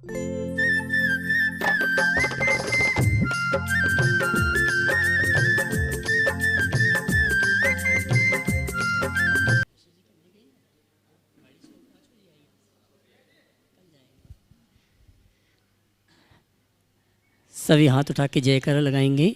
सभी हाथ उठा के जयकारा लगाएंगे।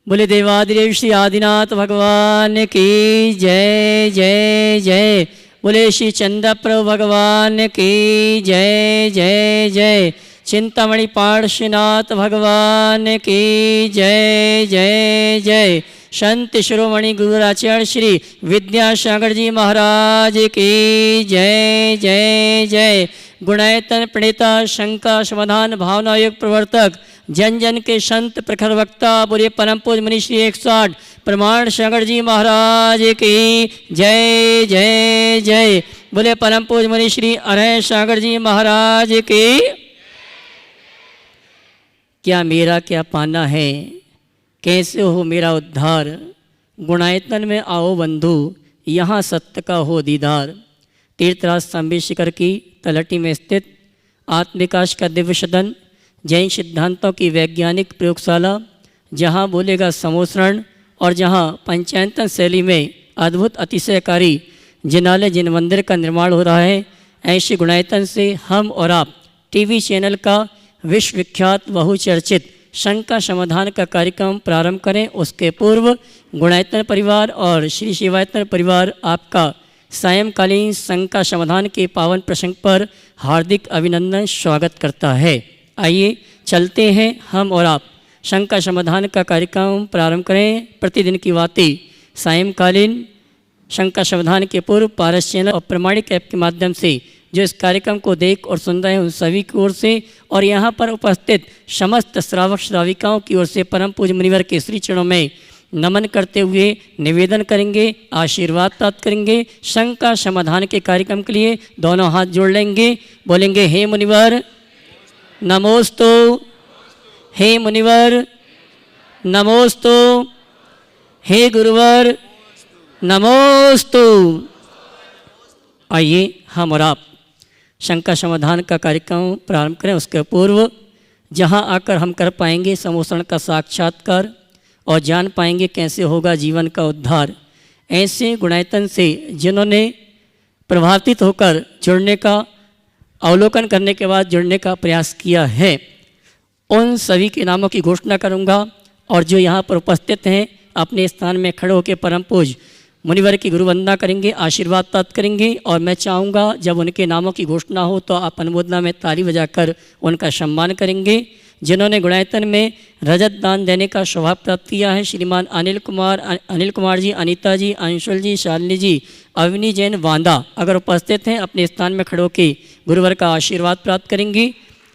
बोले देवादिदेव श्री आदिनाथ भगवान की जय जय जय। बोले श्री चंद्र प्रभु भगवान की जय जय जय। चिंतामणि पार्श्वनाथ भगवान की जय जय जय। संत शिरोमणि गुरुराचार्य श्री विद्यासागर जी महाराज की जय जय जय। गुणायतन प्रणेता शंका समाधान भावना योग प्रवर्तक जन जन के संत प्रखर वक्ता बोले परम पूज्य मुनि श्री 108 प्रमाण सागर जी महाराज की जय जय जय। बोले परम पूज्य मुनि श्री अरह सागर जी महाराज की। क्या मेरा क्या पाना है, कैसे हो मेरा उद्धार। गुणायतन में आओ बंधु, यहाँ सत्य का हो दीदार। तीर्थराज सांबे शिखर की तलहटी में स्थित आत्मविकास का दिव्य सदन, जैन सिद्धांतों की वैज्ञानिक प्रयोगशाला, जहाँ बोलेगा समोसरण और जहाँ पंचायतन शैली में अद्भुत अतिशयकारी जिनालय जिन मंदिर का निर्माण हो रहा है। ऐसे गुणायतन से हम और आप टीवी चैनल का विश्वविख्यात बहुचर्चित शंका समाधान का कार्यक्रम प्रारंभ करें। उसके पूर्व गुणायतन परिवार और श्री शिवायतन परिवार आपका सायंकालीन शंका समाधान के पावन प्रसंग पर हार्दिक अभिनंदन स्वागत करता है। आइए चलते हैं हम और आप शंका समाधान का कार्यक्रम प्रारंभ करें। प्रतिदिन की बातें सायंकालीन शंका समाधान के पूर्व पारस चैनल और प्रमाणिक ऐप के माध्यम से जो इस कार्यक्रम को देख और सुन रहे हैं उन सभी की ओर से और यहाँ पर उपस्थित समस्त श्रावक श्राविकाओं की ओर से परम पूज्य मुनिवर के श्री चरणों में नमन करते हुए निवेदन करेंगे, आशीर्वाद प्राप्त करेंगे। शंका समाधान के कार्यक्रम के लिए दोनों हाथ जोड़ लेंगे, बोलेंगे हे मुनिवर नमोस्तु, हे मुनिवर नमोस्तु, हे गुरुवर नमोस्तु। आइए हम और आप शंका समाधान का कार्यक्रम प्रारंभ करें। उसके पूर्व जहां आकर हम कर पाएंगे समोसरण का साक्षात्कार और जान पाएंगे कैसे होगा जीवन का उद्धार। ऐसे गुणायतन से जिन्होंने प्रभावित होकर जुड़ने का अवलोकन करने के बाद जुड़ने का प्रयास किया है, उन सभी के नामों की घोषणा करूंगा और जो यहाँ पर उपस्थित हैं अपने स्थान में खड़े होकर परम पूज्य मुनिवर की गुरुवंदना करेंगे, आशीर्वाद प्राप्त करेंगे। और मैं चाहूँगा जब उनके नामों की घोषणा हो तो आप अनुमोदना में ताली बजाकर उनका सम्मान करेंगे। जिन्होंने गुणायतन में रजत दान देने का सौभाग्य प्राप्त किया है, श्रीमान अनिल कुमार जी, अनीता जी, अंशुल जी, शालिनी जी, अवनी जैन वांदा अगर उपस्थित हैं अपने स्थान में खड़े होकर गुरुवर का आशीर्वाद प्राप्त करेंगे।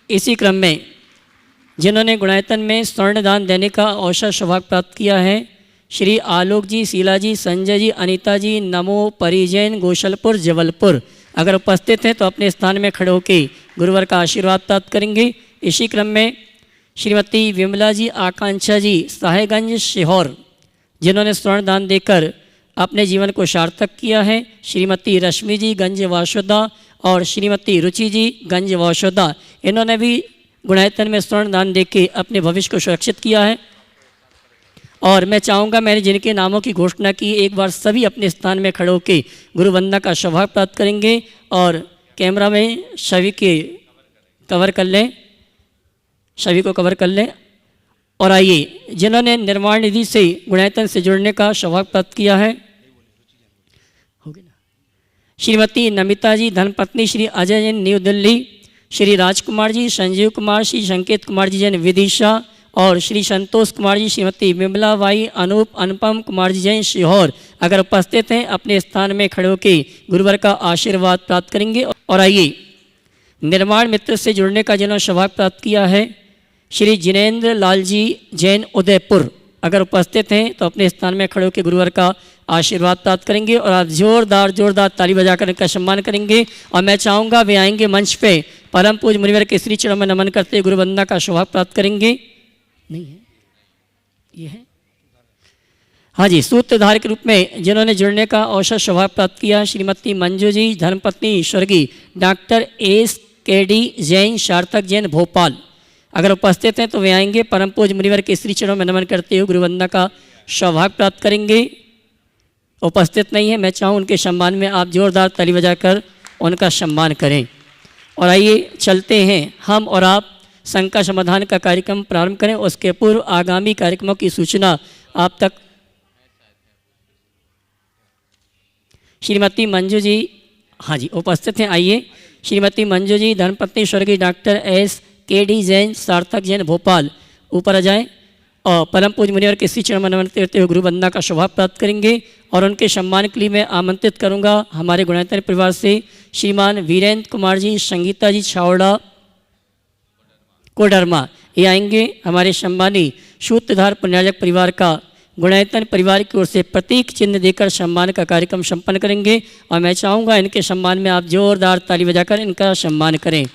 इसी क्रम में जिन्होंने गुणायतन में स्वर्ण दान देने का अवसर सौभाग्य प्राप्त किया है, श्री आलोक जी, शीला जी, संजय जी, अनीता जी, नमो परिजैन गोशलपुर जबलपुर अगर उपस्थित हैं तो अपने स्थान में खड़े होकर गुरुवर का आशीर्वाद प्राप्त करेंगे। इसी क्रम में श्रीमती विमला जी, आकांक्षा जी, साहेबगंज सीहोर जिन्होंने स्वर्ण दान देकर अपने जीवन को सार्थक किया है, श्रीमती रश्मि जी, गंज वासोदा और श्रीमती रुचि जी, गंज वासोदा, इन्होंने भी गुणायतन में स्वर्ण दान देके अपने भविष्य को सुरक्षित किया है। और मैं चाहूँगा मैंने जिनके नामों की घोषणा की एक बार सभी अपने स्थान में खड़े होकर गुरुवंदना का सौभाग्य प्राप्त करेंगे और कैमरा में सभी के कवर कर लें, सभी को कवर कर लें। और आइए जिन्होंने निर्माण निधि से गुणायतन से जुड़ने का सौभाग्य प्राप्त किया है, श्रीमती नमिता जी, धर्मपत्नी श्री अजय जैन न्यू दिल्ली, श्री राजकुमार जी, संजीव कुमार, श्री संकेत कुमार जी जैन विदिशा और श्री संतोष कुमार जी, श्रीमती विमला बाई, अनुपम कुमार जी जैन सीहोर अगर उपस्थित हैं अपने स्थान में खड़े होकर गुरुवर का आशीर्वाद प्राप्त करेंगे। और आइए निर्माण मित्र से जुड़ने का जिन्होंने सौभाग्य प्राप्त किया है, श्री जिनेंद्र लाल जी जैन उदयपुर अगर उपस्थित हैं तो अपने स्थान में खड़े होकर गुरुवर का आशीर्वाद प्राप्त करेंगे और आप जोरदार ताली बजाकर इनका सम्मान करेंगे। और मैं चाहूँगा वे आएंगे मंच पे, परम पूज्य मुनिवर के श्री चरणों में नमन करते गुरुवंदना का सौभाग्य प्राप्त करेंगे। नहीं है, ये है, हाँ जी, सूत्रधार के रूप में जिन्होंने जुड़ने का अवसर सौभाग्य प्राप्त किया, श्रीमती मंजू जी, धर्मपत्नी स्वर्गीय डॉक्टर KD जैन, सार्थक जैन, भोपाल। अगर उपस्थित हैं तो वे आएंगे, परम पूज्य मुनिवर के श्री चरणों में नमन करते हुए गुरुवंदना का सौभाग्य प्राप्त करेंगे। उपस्थित नहीं है, मैं चाहूँ उनके सम्मान में आप जोरदार ताली बजाकर उनका सम्मान करें। और आइए चलते हैं, हम और आप शंका समाधान का कार्यक्रम प्रारंभ करें। उसके पूर्व आगामी कार्यक्रमों की सूचना आप तक श्रीमती मंजू जी, हाँ जी उपस्थित हैं, आइए। श्रीमती मंजू जी, धर्मपत्नी स्वर्गीय डॉक्टर KD जैन, सार्थक जैन, भोपाल, ऊपर आ जाएं और परम पूज्य मुनिवर के श्री चरण में नमन करते हुए गुरु वंदना का सौभाग्य प्राप्त करेंगे। और उनके सम्मान के लिए मैं आमंत्रित करूंगा हमारे गुणायतन परिवार से श्रीमान वीरेंद्र कुमार जी, संगीता जी छावड़ा कोडरमा, ये आएंगे। हमारे सम्मानी सूत्रधार पुण्यार्जक परिवार का गुणायतन परिवार की ओर से प्रतीक चिन्ह देकर सम्मान का कार्यक्रम संपन्न करेंगे। और मैं चाहूँगा इनके सम्मान में आप जोरदार ताली बजाकर इनका सम्मान करें।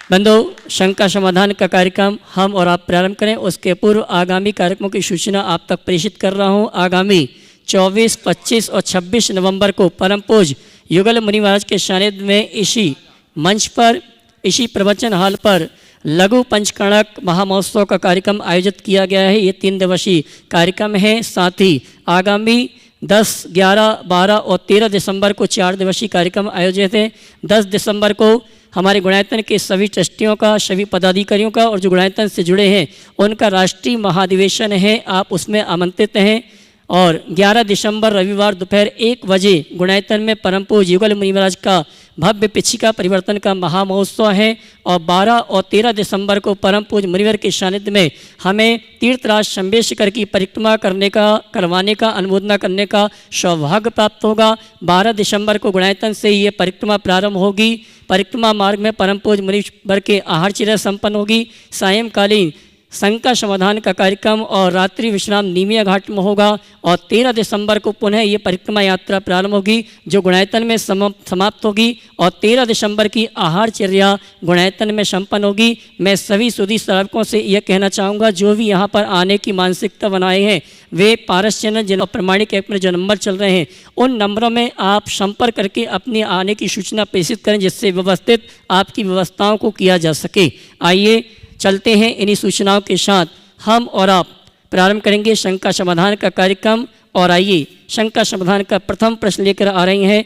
बंधु, शंका समाधान का कार्यक्रम हम और आप प्रारंभ करें। उसके पूर्व आगामी कार्यक्रमों की सूचना आप तक प्रेषित कर रहा हूं। आगामी 24, 25 और 26 नवंबर को परम पूज्य युगल मुनि महाराज के सानिध्य में इसी मंच पर, इसी प्रवचन हॉल पर लघु पंचकर्णक महामहोत्सव का कार्यक्रम आयोजित किया गया है। ये 3 दिवसीय कार्यक्रम है। साथ ही आगामी 10, 11, 12 और 13 दिसंबर को 4 दिवसीय कार्यक्रम आयोजित है। 10 दिसंबर को हमारे गुणायतन के सभी ट्रस्टियों का, सभी पदाधिकारियों का और जो गुणायतन से जुड़े हैं उनका राष्ट्रीय महाधिवेशन है, आप उसमें आमंत्रित हैं। और 11 दिसंबर रविवार दोपहर 1 बजे गुणायतन में परम पूज्य युगल मुनि महाराज का भव्य पिछिका परिवर्तन का महामहोत्सव है। और 12 और 13 दिसंबर को परम पूज्य मुनिवर के सानिध्य में हमें तीर्थराज शंबेशकर की परिक्रमा करवाने का अनुमोदना करने का सौभाग्य प्राप्त होगा। 12 दिसंबर को गुणायतन से ये परिक्रमा प्रारंभ होगी। परिक्रमा मार्ग में परम पूज्य मुनिवर के आहार चिरा संपन्न होगी। सायंकालीन शंका समाधान का कार्यक्रम और रात्रि विश्राम नीमिया घाट में होगा। और 13 दिसंबर को पुनः ये परिक्रमा यात्रा प्रारंभ होगी जो गुणायतन में समाप्त होगी। और 13 दिसंबर की आहार चर्या गुणायतन में संपन्न होगी। मैं सभी सुधी श्रावकों से यह कहना चाहूँगा, जो भी यहाँ पर आने की मानसिकता बनाए हैं वे पारस चैनल जिला प्रमाणिक ऐप में जो नंबर चल रहे हैं उन नंबरों में आप संपर्क करके अपने आने की सूचना प्रेषित करें, जिससे व्यवस्थित आपकी व्यवस्थाओं को किया जा सके। आइए चलते हैं, इन्हीं सूचनाओं के साथ हम और आप प्रारंभ करेंगे शंका समाधान का कार्यक्रम। और आइए शंका समाधान का प्रथम प्रश्न लेकर आ रही हैं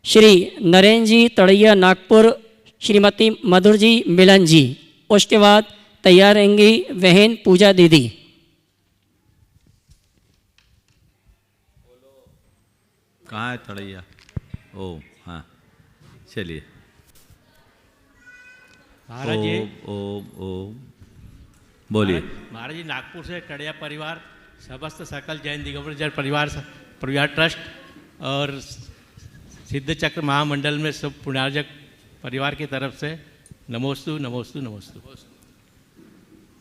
श्री नरेंद्र जी तड़ैया नागपुर, श्रीमती मधुर जी मिलन जी। उसके बाद तैयार रहेंगी बहन पूजा दीदी। कहाँ है तड़ैया? ओ हाँ, चलिए। महाराज जी, ओम बोलिए। महाराज जी, नागपुर से टड़िया परिवार, समस्त सकल जैन दिगंबर जैन परिवार ट्रस्ट और सिद्ध चक्र महामंडल में सब पुण्यार्जक परिवार की तरफ से नमोस्तु नमोस्तु नमोस्तु।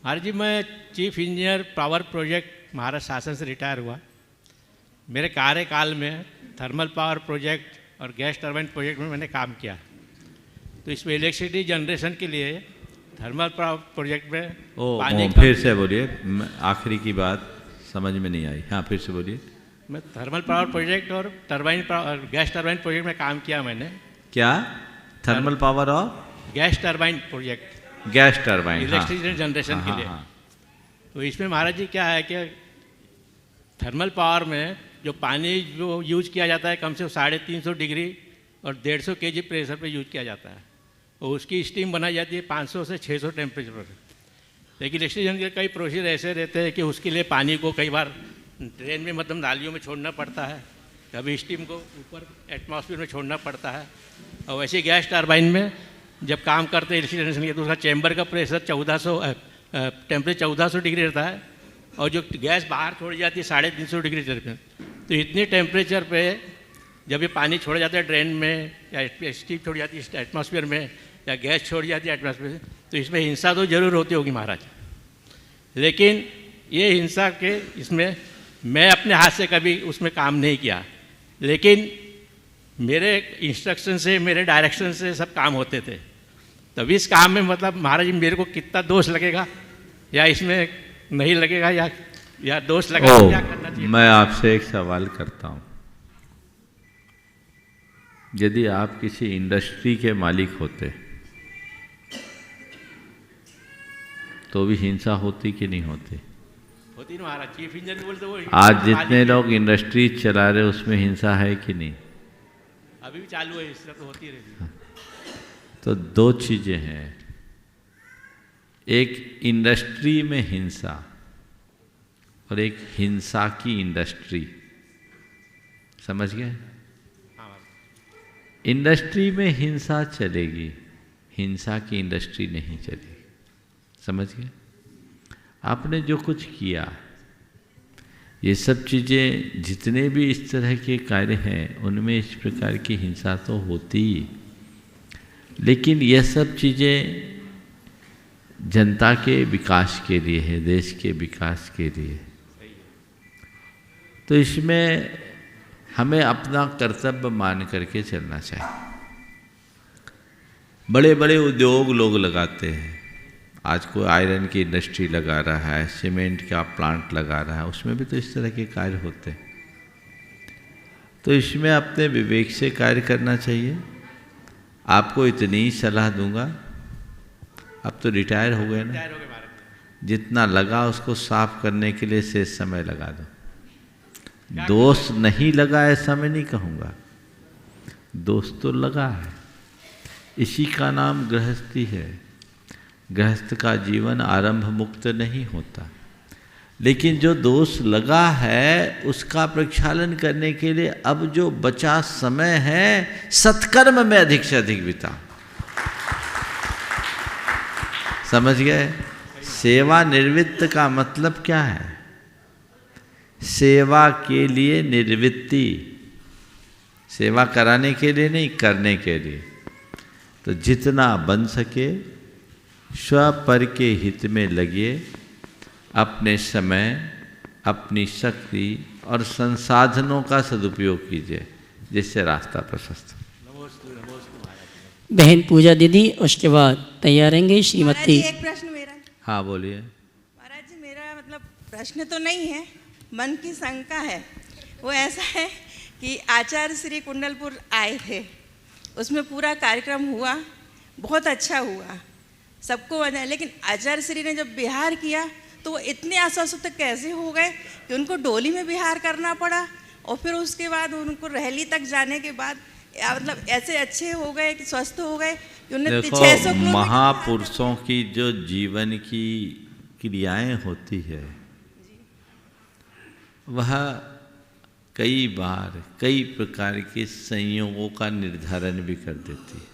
महाराज जी, मैं chief engineer power project Maharashtra शासन से रिटायर हुआ। मेरे कार्यकाल में थर्मल पावर प्रोजेक्ट और गैस टरबाइन प्रोजेक्ट में मैंने काम किया। तो इसमें इलेक्ट्रिसिटी जनरेशन के लिए थर्मल पावर प्रोजेक्ट में पानी फिर से बोलिए, आखिरी की बात समझ में नहीं आई। हाँ, फिर से बोलिए। मैं थर्मल पावर प्रोजेक्ट और गैस टरबाइन प्रोजेक्ट में काम किया मैंने। क्या? थर्मल पावर और gas turbine project, gas turbine, electricity generation के लिए। तो इसमें महाराज जी क्या है कि थर्मल पावर में जो पानी जो यूज किया जाता है कम से कम 350 डिग्री और 150 kg प्रेशर पे यूज किया जाता है। और उसकी स्टीम बनाई जाती है 500 से 600 टेम्परेचर पर। लेकिन इलेक्ट्रिसिटी के कई प्रोसीजर ऐसे रहते हैं कि उसके लिए पानी को कई बार ड्रेन में मतलब नालियों में छोड़ना पड़ता है, कभी स्टीम को ऊपर एटमॉस्फेयर में छोड़ना पड़ता है। और वैसे गैस टरबाइन में जब काम करते हैं इलेक्ट्रिसिटी तो उसका चैम्बर का प्रेशर 1400 डिग्री रहता है। और जो गैस बाहर छोड़ी जाती है 350 डिग्री टेम्परेचर। तो इतने टेम्परेचर पे जब ये पानी छोड़ा जाता है ड्रेन में या स्टीम छोड़ी जाती है एटमॉस्फेयर में या गैस छोड़ी जाती है एटमॉस्फेयर में, तो इसमें हिंसा तो ज़रूर होती होगी महाराज। लेकिन ये हिंसा के इसमें मैं अपने हाथ से कभी उसमें काम नहीं किया, लेकिन मेरे इंस्ट्रक्शन से, मेरे डायरेक्शन से सब काम होते थे। तब इस काम में मतलब महाराज मेरे को कितना दोष लगेगा या इसमें नहीं लगेगा या दोष लगा तो क्या करना चाहिए? मैं आपसे एक सवाल करता हूँ। यदि आप किसी इंडस्ट्री के मालिक होते तो भी हिंसा होती कि नहीं होती? होती ना महाराज, चीफ इंजीनियर बोलते वो आज जितने लोग इंडस्ट्री चला रहे उसमें हिंसा है कि नहीं? अभी भी चालू है, इस तरह तो होती रहती है। तो दो चीजें हैं, एक इंडस्ट्री में हिंसा और एक हिंसा की इंडस्ट्री। समझ गए? इंडस्ट्री में हिंसा चलेगी, हिंसा की इंडस्ट्री नहीं चलेगी। समझ गए? आपने जो कुछ किया, ये सब चीज़ें जितने भी इस तरह के कार्य हैं उनमें इस प्रकार की हिंसा तो होती, लेकिन यह सब चीज़ें जनता के विकास के लिए है, देश के विकास के लिए। तो इसमें हमें अपना कर्तव्य मान करके चलना चाहिए। बड़े बड़े उद्योग लोग लगाते हैं, आज कोई आयरन की इंडस्ट्री लगा रहा है, सीमेंट का प्लांट लगा रहा है, उसमें भी तो इस तरह के कार्य होते हैं। तो इसमें अपने विवेक से कार्य करना चाहिए। आपको इतनी ही सलाह दूंगा, अब तो रिटायर हो गए ना, जितना लगा उसको साफ करने के लिए शेष समय लगा दो। दोष नहीं लगा ऐसा मैं नहीं कहूँगा, दोष तो लगा है। इसी का नाम गृहस्थी है। गृहस्थ का जीवन आरंभ मुक्त नहीं होता, लेकिन जो दोष लगा है उसका प्रक्षालन करने के लिए अब जो बचा समय है सत्कर्म में अधिक से अधिक बिता। समझ गए? सेवा निर्वृत्त का मतलब क्या है? सेवा के लिए निर्वृत्ति, सेवा कराने के लिए नहीं, करने के लिए। तो जितना बन सके स्वपर के हित में लगिए, अपने समय, अपनी शक्ति और संसाधनों का सदुपयोग कीजिए, जिससे रास्ता प्रशस्त। बहन पूजा दीदी, उसके बाद तैयार रहेंगे श्रीमती। एक प्रश्न मेरा। हाँ बोलिए। महाराज जी, मेरा मतलब प्रश्न तो नहीं है, मन की शंका है। वो ऐसा है कि आचार्य श्री कुंडलपुर आए थे, उसमें पूरा कार्यक्रम हुआ, बहुत अच्छा हुआ, सबको मजा। लेकिन आचार्य श्री ने जब बिहार किया तो वो इतने अस्वस्थ कैसे हो गए कि उनको डोली में बिहार करना पड़ा, और फिर उसके बाद उनको रैली तक जाने के बाद मतलब ऐसे अच्छे हो गए कि स्वस्थ हो गए कि उन्हें 600 किलोमीटर। महापुरुषों की जो जीवन की क्रियाएं होती है वह कई बार कई प्रकार के संयोगों का निर्धारण भी कर देती है।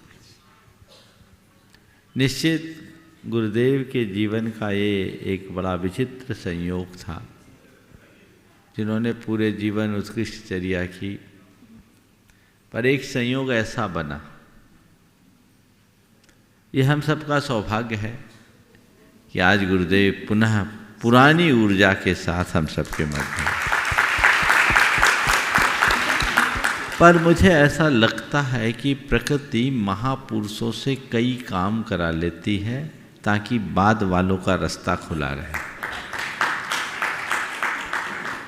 निश्चित गुरुदेव के जीवन का ये एक बड़ा विचित्र संयोग था, जिन्होंने पूरे जीवन उत्कृष्ट चर्या की, पर एक संयोग ऐसा बना। ये हम सबका सौभाग्य है कि आज गुरुदेव पुनः पुरानी ऊर्जा के साथ हम सबके मध्य हैं। पर मुझे ऐसा लगता है कि प्रकृति महापुरुषों से कई काम करा लेती है ताकि बाद वालों का रास्ता खुला रहे।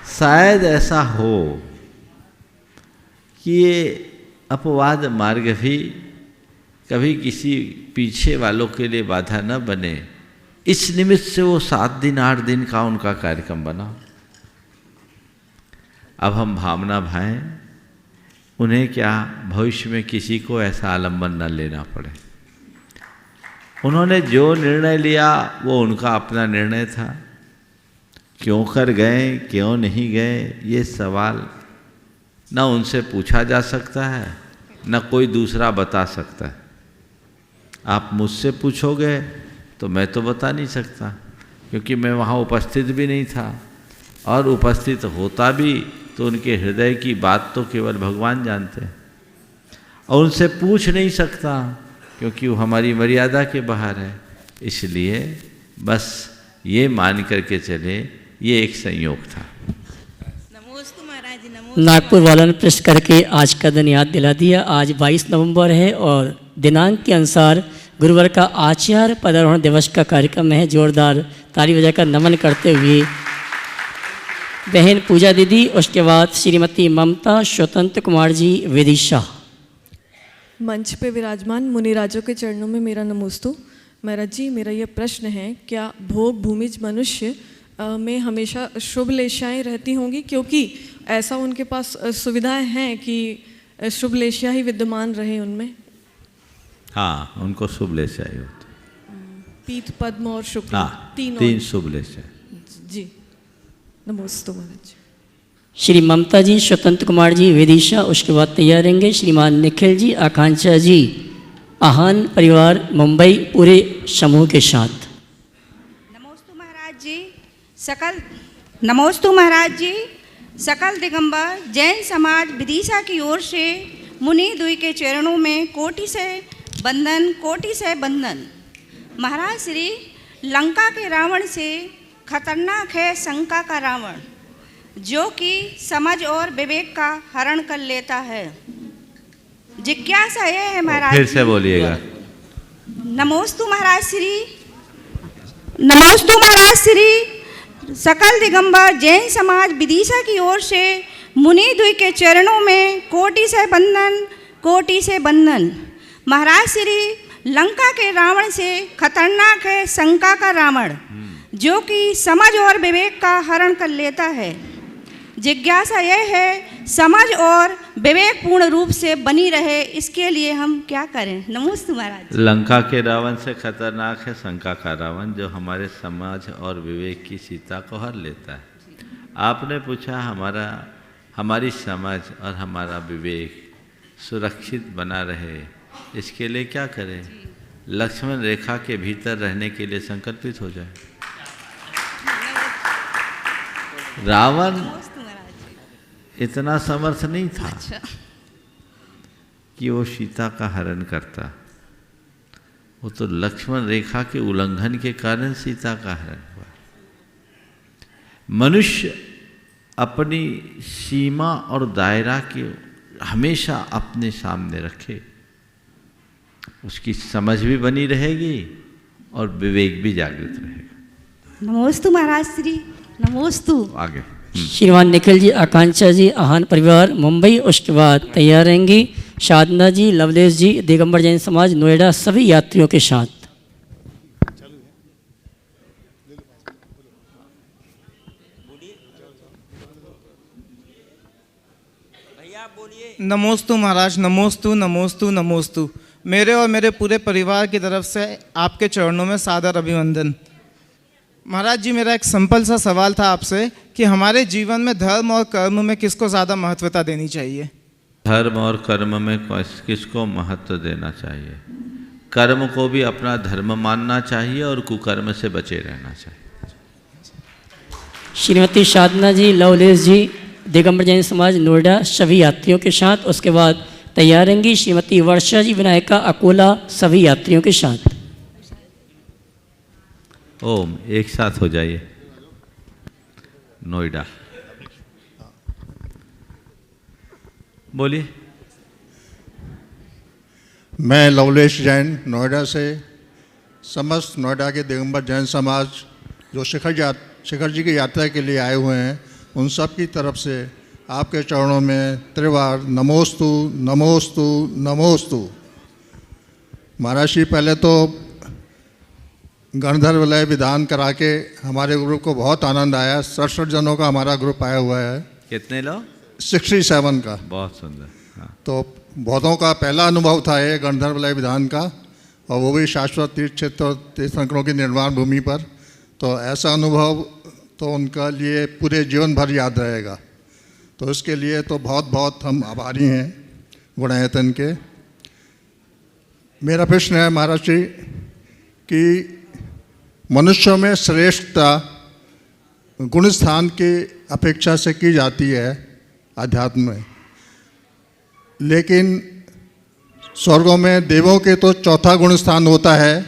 शायद ऐसा हो कि ये अपवाद मार्ग भी कभी किसी पीछे वालों के लिए बाधा न बने, इस निमित्त से वो 7 दिन 8 दिन का उनका कार्यक्रम बना। अब हम भावना भाएं, उन्हें क्या भविष्य में किसी को ऐसा आलम्बन न लेना पड़े। उन्होंने जो निर्णय लिया वो उनका अपना निर्णय था। क्यों कर गए, क्यों नहीं गए, ये सवाल न उनसे पूछा जा सकता है, न कोई दूसरा बता सकता है। आप मुझसे पूछोगे तो मैं तो बता नहीं सकता, क्योंकि मैं वहाँ उपस्थित भी नहीं था, और उपस्थित होता भी तो उनके हृदय की बात तो केवल भगवान जानते हैं, और उनसे पूछ नहीं सकता क्योंकि वो हमारी मर्यादा के बाहर है। इसलिए बस ये मान करके चले, ये एक संयोग था। नमोस्तु महाराज जी, नमोस्तु। नागपुर वालों ने प्रश्न करके आज का दिन याद दिला दिया। आज 22 नवंबर है और दिनांक के अनुसार गुरुवार का आचार्य पदारोहण दिवस का कार्यक्रम है। जोरदार ताली बजाकर नमन करते हुए बहन पूजा दीदी, उसके बाद श्रीमती ममता स्वतंत्र कुमार जी विदिशा। मंच पे विराजमान मुनिराजों के चरणों में मेरा नमोस्तु। महाराज जी, मेरा ये प्रश्न है, क्या भोग भूमिज मनुष्य में हमेशा शुभ लेशाएँ रहती होंगी, क्योंकि ऐसा उनके पास सुविधाएं हैं कि शुभ लेशिया ही विद्यमान रहे उनमें? हाँ, उनको शुभ लेशा ही होती। पीत, पद्म और शुक्ल, हाँ, तीन तीन शुभ लेशा। जी, नमोस्तु महाराज जी। श्री ममता जी, स्वतंत्र कुमार जी, विदिशा, उसके बाद तैयार रहेंगे श्रीमान निखिल जी, आकांक्षा जी, आहान परिवार मुंबई पूरे समूह के साथ। नमोस्तु महाराज जी, नमोस्तु महाराज जी, सकल दिगंबर जैन समाज विदिशा की ओर से मुनि दुई के चरणों में कोटि से बंदन। महाराज श्री, लंका के रावण से खतरनाक है शंका का रावण, जो कि समझ और विवेक का हरण कर लेता है। जिज्ञासा यह है महाराज, फिर से बोलिएगा। नमोस्तु महाराज श्री, सकल दिगंबर जैन समाज विदिशा की ओर से मुनि द्वि के चरणों में कोटि से बंदन। महाराज श्री, लंका के रावण से खतरनाक है शंका का रावण, जो कि समझ और विवेक का हरण कर लेता है। जिज्ञासा यह है, समझ और विवेक पूर्ण रूप से बनी रहे, इसके लिए हम क्या करें? नमोस्तु महाराज। लंका के रावण से खतरनाक है शंका का रावण, जो हमारे समाज और विवेक की सीता को हर लेता है। आपने पूछा हमारी समझ और हमारा विवेक सुरक्षित बना रहे, इसके लिए क्या करें? लक्ष्मण रेखा के भीतर रहने के लिए संकल्पित हो जाए। रावण इतना समर्थ नहीं था कि वो सीता का हरण करता। वो तो लक्ष्मण रेखा के उल्लंघन के कारण सीता का हरण हुआ। मनुष्य अपनी सीमा और दायरा के हमेशा अपने सामने रखे, उसकी समझ भी बनी रहेगी और विवेक भी जागृत रहेगा। नमोस्तु महाराज श्री, नमोस्तु। आगे श्रीमान निखिल जी, आकांक्षा जी, आहान परिवार मुंबई, उसके बाद तैयार रहेंगी साधना जी, लवलेश जी, दिगंबर जैन समाज नोएडा, सभी यात्रियों के साथ। नमोस्तु महाराज, नमोस्तु। मेरे और मेरे पूरे परिवार की तरफ से आपके चरणों में सादर अभिवंदन। महाराज जी, मेरा एक सिंपल सा सवाल था आपसे कि हमारे जीवन में धर्म और कर्म में किसको ज़्यादा महत्वता देनी चाहिए? धर्म और कर्म में किसको महत्व देना चाहिए? कर्म को भी अपना धर्म मानना चाहिए और कुकर्म से बचे रहना चाहिए। श्रीमती साधना जी, लवलेश जी, दिगंबर जैन समाज नोएडा, सभी यात्रियों के साथ। उसके बाद तैयार रहेंगी श्रीमती वर्षा जी, विनायका, अकोला, सभी यात्रियों के साथ। ओम, एक साथ हो जाइए। नोएडा बोलिए। मैं लवलेश जैन नोएडा से, समस्त नोएडा के दिगंबर जैन समाज जो शिखर जी की यात्रा के लिए आए हुए हैं, उन सब की तरफ से आपके चरणों में त्रिवार नमोस्तु। महाराज जी, पहले तो गणधर वलय विधान करा के हमारे ग्रुप को बहुत आनंद आया। 67 जनों का हमारा ग्रुप आया हुआ है। कितने लोग? 67 का। बहुत सुंदर। हाँ। तो बहुतों का पहला अनुभव था ये गणधर वलय विधान का, और वो भी शाश्वत तीर्थ क्षेत्र और तीर्थंकरों की निर्माण भूमि पर। तो ऐसा अनुभव तो उनका लिए पूरे जीवन भर याद रहेगा। तो इसके लिए तो बहुत बहुत हम आभारी हैं गुणायतन के। मेरा प्रश्न है महाराज जी कि मनुष्यों में श्रेष्ठता गुण स्थान की अपेक्षा से की जाती है अध्यात्म में, लेकिन स्वर्गों में देवों के तो चौथा गुण स्थान होता है,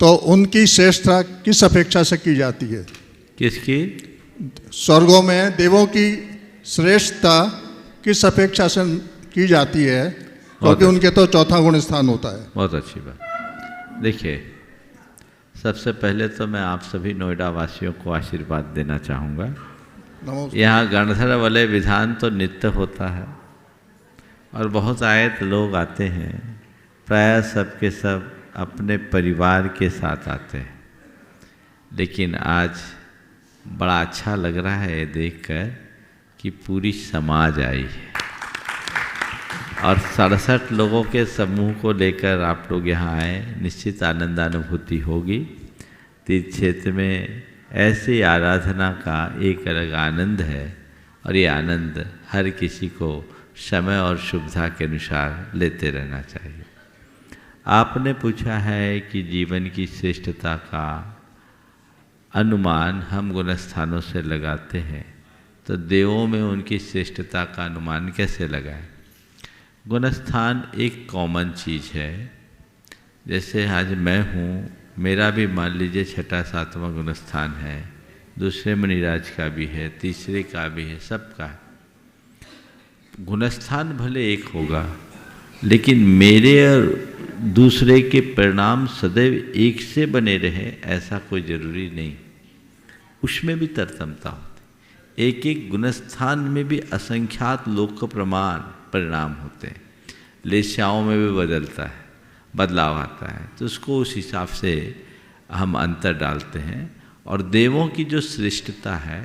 तो उनकी श्रेष्ठता किस अपेक्षा से की जाती है? किसकी? स्वर्गों में देवों की श्रेष्ठता किस अपेक्षा से की जाती है, क्योंकि उनके तो चौथा गुण स्थान होता है। बहुत अच्छी बात। देखिए, सबसे पहले तो मैं आप सभी नोएडा वासियों को आशीर्वाद देना चाहूँगा। यहाँ गणधर वलय विधान तो नित्य होता है, और बहुत आयत लोग आते हैं, प्रायः सब के सब अपने परिवार के साथ आते हैं। लेकिन आज बड़ा अच्छा लग रहा है ये देखकर कि पूरी समाज आई है और 67 लोगों के समूह को लेकर आप लोग यहाँ आए। निश्चित आनंदानुभूति होगी। तीर्थ क्षेत्र में ऐसी आराधना का एक अलग आनंद है और ये आनंद हर किसी को समय और शुभता के अनुसार लेते रहना चाहिए। आपने पूछा है कि जीवन की श्रेष्ठता का अनुमान हम गुणस्थानों से लगाते हैं, तो देवों में उनकी श्रेष्ठता का अनुमान कैसे लगाएं? गुणस्थान एक कॉमन चीज़ है। जैसे आज मैं हूँ, मेरा भी मान लीजिए 6वां 7वां गुणस्थान है, दूसरे मुनिराज का भी है, तीसरे का भी है, सबका है। गुणस्थान भले एक होगा, लेकिन मेरे और दूसरे के परिणाम सदैव एक से बने रहे ऐसा कोई जरूरी नहीं। उसमें भी तरतमता होती। एक एक गुणस्थान में भी असंख्यात लोक प्रमाण परिणाम होते हैं। लेस्याओं में भी बदलता है, बदलाव आता है, तो उसको उस हिसाब से हम अंतर डालते हैं। और देवों की जो श्रेष्ठता है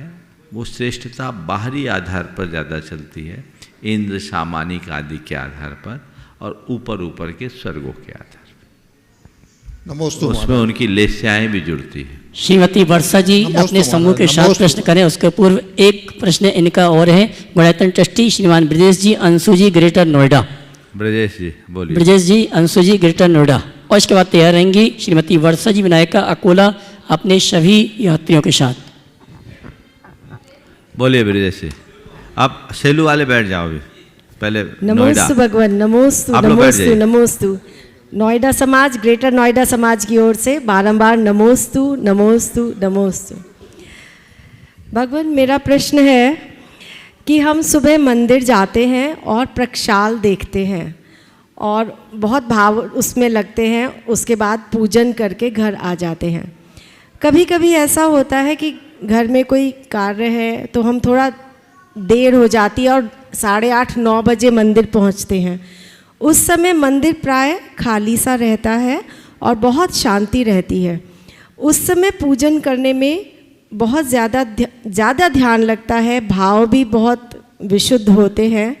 वो श्रेष्ठता बाहरी आधार पर ज़्यादा चलती है, इंद्र सामानिक आदि के आधार पर, और ऊपर ऊपर के स्वर्गों के आधार पर। नमोस्तु। उसमें उनकी लेस्याएँ भी जुड़ती हैं। श्रीमती वर्षा जी अपने समूह के साथ प्रश्न करें। उसके पूर्व एक प्रश्न इनका और है। गुणायतन ट्रस्टी श्रीमान ब्रजेश जी, अंशु जी, ग्रेटर नोएडा। ब्रजेश जी बोलिए। ब्रजेश जी, अंशु जी, ग्रेटर नोएडा। और इसके बाद तैयार रहेंगी श्रीमती वर्षा जी विनायका अकोला अपने सभी यात्रियों के साथ। बोलिए ब्रजेश जी। आप सेलू वाले बैठ जाओ अभी, पहले नमोस्तु भगवान, नमोस्तु आप लोग बैठ नमोस्तु जाइए। नमोस्तु। नोएडा समाज, ग्रेटर नोएडा समाज की ओर से बारंबार नमोस्तु नमोस्तु नमोस्तु। भगवान, मेरा प्रश्न है कि हम सुबह मंदिर जाते हैं और प्रक्षाल देखते हैं और बहुत भाव उसमें लगते हैं, उसके बाद पूजन करके घर आ जाते हैं। कभी कभी ऐसा होता है कि घर में कोई कार्य है तो हम थोड़ा देर हो जाती है और 8:30-9 बजे मंदिर पहुंचते हैं। उस समय मंदिर प्राय खाली सा रहता है और बहुत शांति रहती है। उस समय पूजन करने में बहुत ज़्यादा ध्यान लगता है, भाव भी बहुत विशुद्ध होते हैं।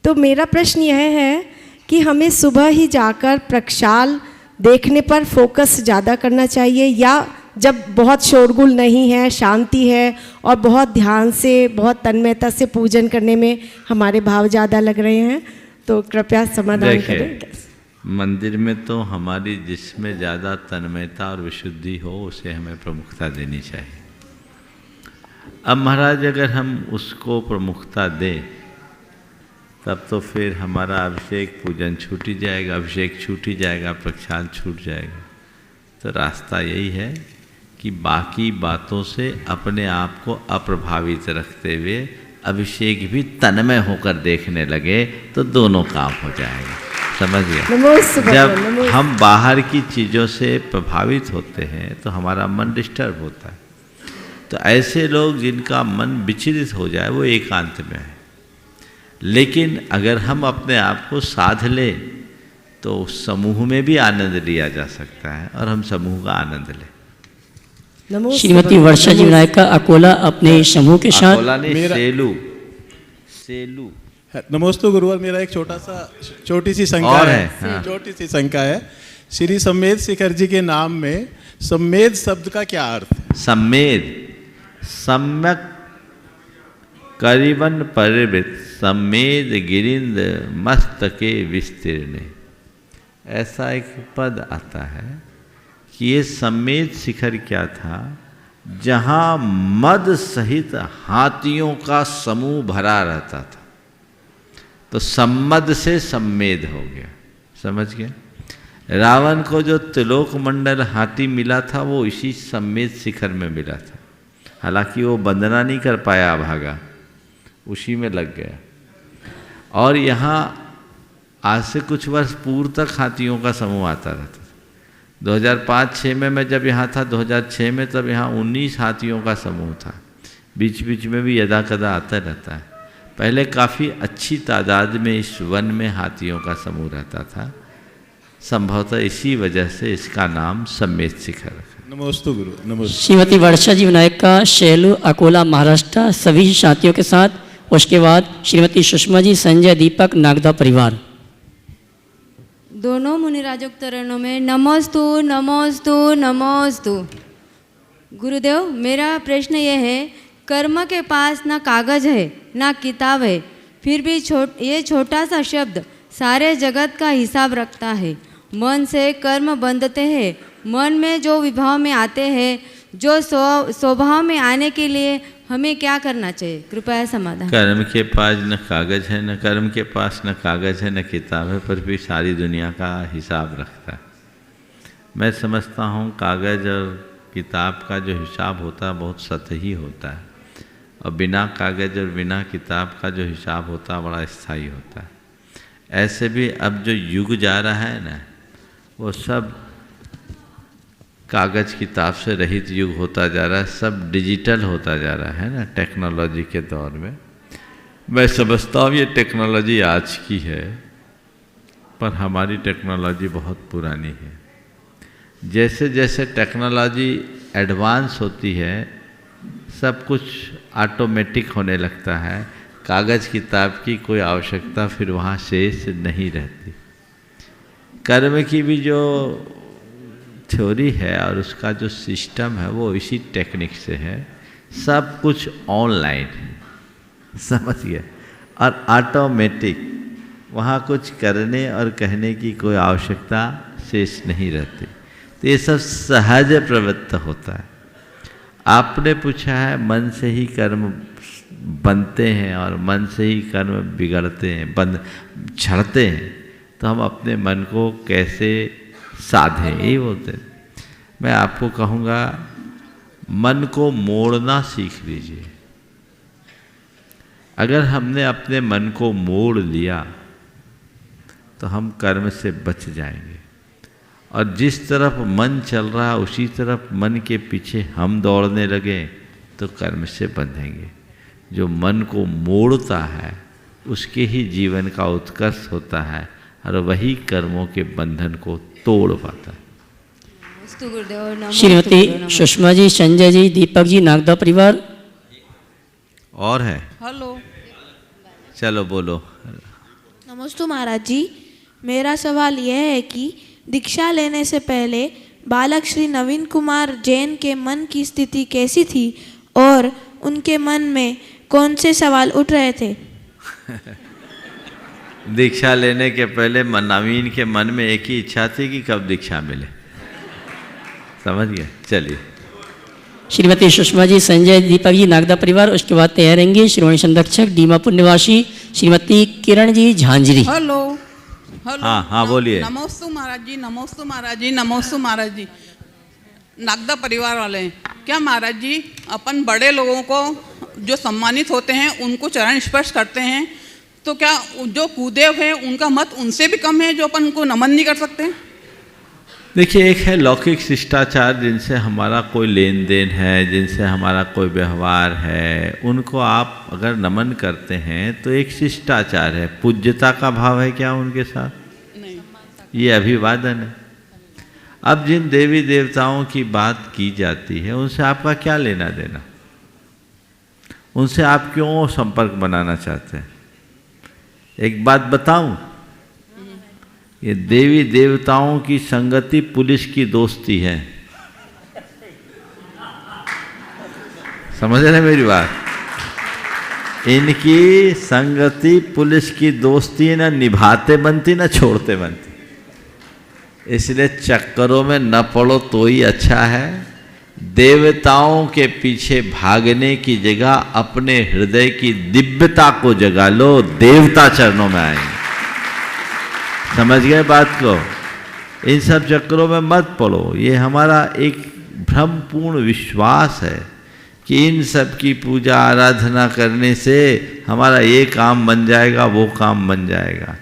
तो मेरा प्रश्न यह है कि हमें सुबह ही जाकर प्रक्षाल देखने पर फोकस ज़्यादा करना चाहिए, या जब बहुत शोरगुल नहीं है, शांति है और बहुत ध्यान से, बहुत तन्मयता से पूजन करने में हमारे भाव ज़्यादा लग रहे हैं, तो कृपया समाधान करें। मंदिर में तो हमारी जिसमें ज़्यादा तन्मयता और विशुद्धि हो उसे हमें प्रमुखता देनी चाहिए। अब महाराज अगर हम उसको प्रमुखता दें तब तो फिर हमारा अभिषेक पूजन छूट ही जाएगा, अभिषेक छूट ही जाएगा, प्रक्षाल छूट जाएगा। तो रास्ता यही है कि बाकी बातों से अपने आप को अप्रभावित रखते हुए अभिषेक भी तन्मय होकर देखने लगे तो दोनों काम हो जाएगा। समझ गए? जब हम बाहर की चीज़ों से प्रभावित होते हैं तो हमारा मन डिस्टर्ब होता है। तो ऐसे लोग जिनका मन विचलित हो जाए वो एकांत में है। लेकिन अगर हम अपने आप को साध लें तो समूह में भी आनंद लिया जा सकता है और हम समूह का आनंद लें। श्रीमती वर्षा जी विनायका अकोला अपने समूह के साथ। अकोला नहीं, सेलू। नमोस्तु गुरुवर, मेरा एक छोटी सी शंका और है। हाँ। छोटी सी शंका है। श्री सम्मेद शिखर जी के नाम में सम्मेद शब्द का क्या अर्थ है? सम्मेद, सम्यक करीबन परिवृत, सम्मेद गिरिंद मस्तके विस्तीर्ण, ऐसा एक पद आता है कि ये सम्मेद शिखर क्या था, जहाँ मद सहित हाथियों का समूह भरा रहता था। तो सम्मद से सम्मेद हो गया। समझ गए? रावण को जो त्रिलोक मंडल हाथी मिला था वो इसी सम्मेद शिखर में मिला था। हालांकि वो वंदना नहीं कर पाया, भागा, उसी में लग गया। और यहाँ आज से कुछ वर्ष पूर्व तक हाथियों का समूह आता रहता था। 2005-06 में मैं जब यहाँ था, 2006 में, तब यहाँ 19 हाथियों का समूह था। बीच बीच में भी यदा कदा आता रहता है। पहले काफ़ी अच्छी तादाद में इस वन में हाथियों का समूह रहता था। संभवतः इसी वजह से इसका नाम सम्मेद शिखर रखा। नमोस्तु गुरु, नमोस्तु। श्रीमती वर्षा जी विनायक का शेलू अकोला महाराष्ट्र सभी साथियों के साथ। उसके बाद श्रीमती सुषमा जी संजय दीपक नागदा परिवार। दोनों मुनिराजोक्तरणों में नमोस्तु नमोस्तु नमोस्तु। गुरुदेव, मेरा प्रश्न यह है, कर्म के पास ना कागज है ना किताब है, फिर भी ये छोटा सा शब्द सारे जगत का हिसाब रखता है। मन से कर्म बंधते हैं, मन में जो विभाव में आते हैं, जो स्वभाव में आने के लिए हमें क्या करना चाहिए? कृपया समाधान। कर्म के पास न कागज है, न कर्म के पास न कागज है, न किताब है, पर भी सारी दुनिया का हिसाब रखता है। मैं समझता हूँ कागज और किताब का जो हिसाब होता है बहुत सतही होता है, और बिना कागज और बिना किताब का जो हिसाब होता है बड़ा स्थायी होता है। ऐसे भी अब जो युग जा रहा है ना, वो सब कागज किताब से रहित युग होता जा रहा है, सब डिजिटल होता जा रहा है ना टेक्नोलॉजी के दौर में। मैं समझता हूँ ये टेक्नोलॉजी आज की है, पर हमारी टेक्नोलॉजी बहुत पुरानी है। जैसे जैसे टेक्नोलॉजी एडवांस होती है, सब कुछ ऑटोमेटिक होने लगता है, कागज़ किताब की कोई आवश्यकता फिर वहाँ शेष नहीं रहती। कर्म की भी जो थ्योरी है और उसका जो सिस्टम है वो इसी टेक्निक से है। सब कुछ ऑनलाइन, समझ गए, और ऑटोमेटिक, वहाँ कुछ करने और कहने की कोई आवश्यकता शेष नहीं रहती। तो ये सब सहज प्रवृत्त होता है। आपने पूछा है मन से ही कर्म बनते हैं और मन से ही कर्म बिगड़ते हैं, झड़ते हैं, तो हम अपने मन को कैसे साधें, यही बोलते हैं। मैं आपको कहूँगा मन को मोड़ना सीख लीजिए। अगर हमने अपने मन को मोड़ लिया तो हम कर्म से बच जाएंगे, और जिस तरफ मन चल रहा है उसी तरफ मन के पीछे हम दौड़ने लगे तो कर्म से बंधेंगे। जो मन को मोड़ता है उसके ही जीवन का उत्कर्ष होता है, और वही कर्मों के बंधन को तोड़ पाता है। श्रीमती सुषमा जी संजय जी दीपक जी नागदा परिवार। और है? हेलो, चलो बोलो। नमस्ते महाराज जी, मेरा सवाल यह है कि दीक्षा लेने से पहले बालक श्री नवीन कुमार जैन के मन की स्थिति कैसी थी और उनके मन में कौन से सवाल उठ रहे थे? दीक्षा लेने के पहले नवीन के मन में एक ही इच्छा थी कि कब दीक्षा मिले, समझ गए। चलिए। श्रीमती सुषमा जी संजय दीपक जी नागदा परिवार। उसके बाद तैयार रहेंगे श्रोमणी संरक्षक दीमापुर निवासी श्रीमती किरण जी झांझरी। Hello hello. हाँ बोलिए। नमोस्तु महाराज जी, नमोस्तु महाराज जी, नमोस्तु महाराज जी। नागदा परिवार वाले हैं क्या महाराज जी? अपन बड़े लोगों को जो सम्मानित होते हैं उनको चरण स्पर्श करते हैं, तो क्या जो कुदेव हैं उनका मत उनसे भी कम है जो अपन उनको नमन नहीं कर सकते? देखिए, एक है लौकिक शिष्टाचार जिनसे हमारा कोई लेन देन है, जिनसे हमारा कोई व्यवहार है, उनको आप अगर नमन करते हैं तो एक शिष्टाचार है। पूज्यता का भाव है क्या उनके साथ? नहीं। ये अभिवादन है। अब जिन देवी देवताओं की बात की जाती है उनसे आपका क्या लेना देना? उनसे आप क्यों संपर्क बनाना चाहते हैं? एक बात बताऊं, ये देवी देवताओं की संगति पुलिस की दोस्ती है। समझ रहे मेरी बात? इनकी संगति पुलिस की दोस्ती है, ना निभाते बनती ना छोड़ते बनती। इसलिए चक्करों में न पड़ो तो ही अच्छा है। देवताओं के पीछे भागने की जगह अपने हृदय की दिव्यता को जगा लो, देवता चरणों में आएंगे। समझ गए बात को? इन सब चक्करों में मत पड़ो। ये हमारा एक भ्रमपूर्ण विश्वास है कि इन सब की पूजा आराधना करने से हमारा ये काम बन जाएगा, वो काम बन जाएगा।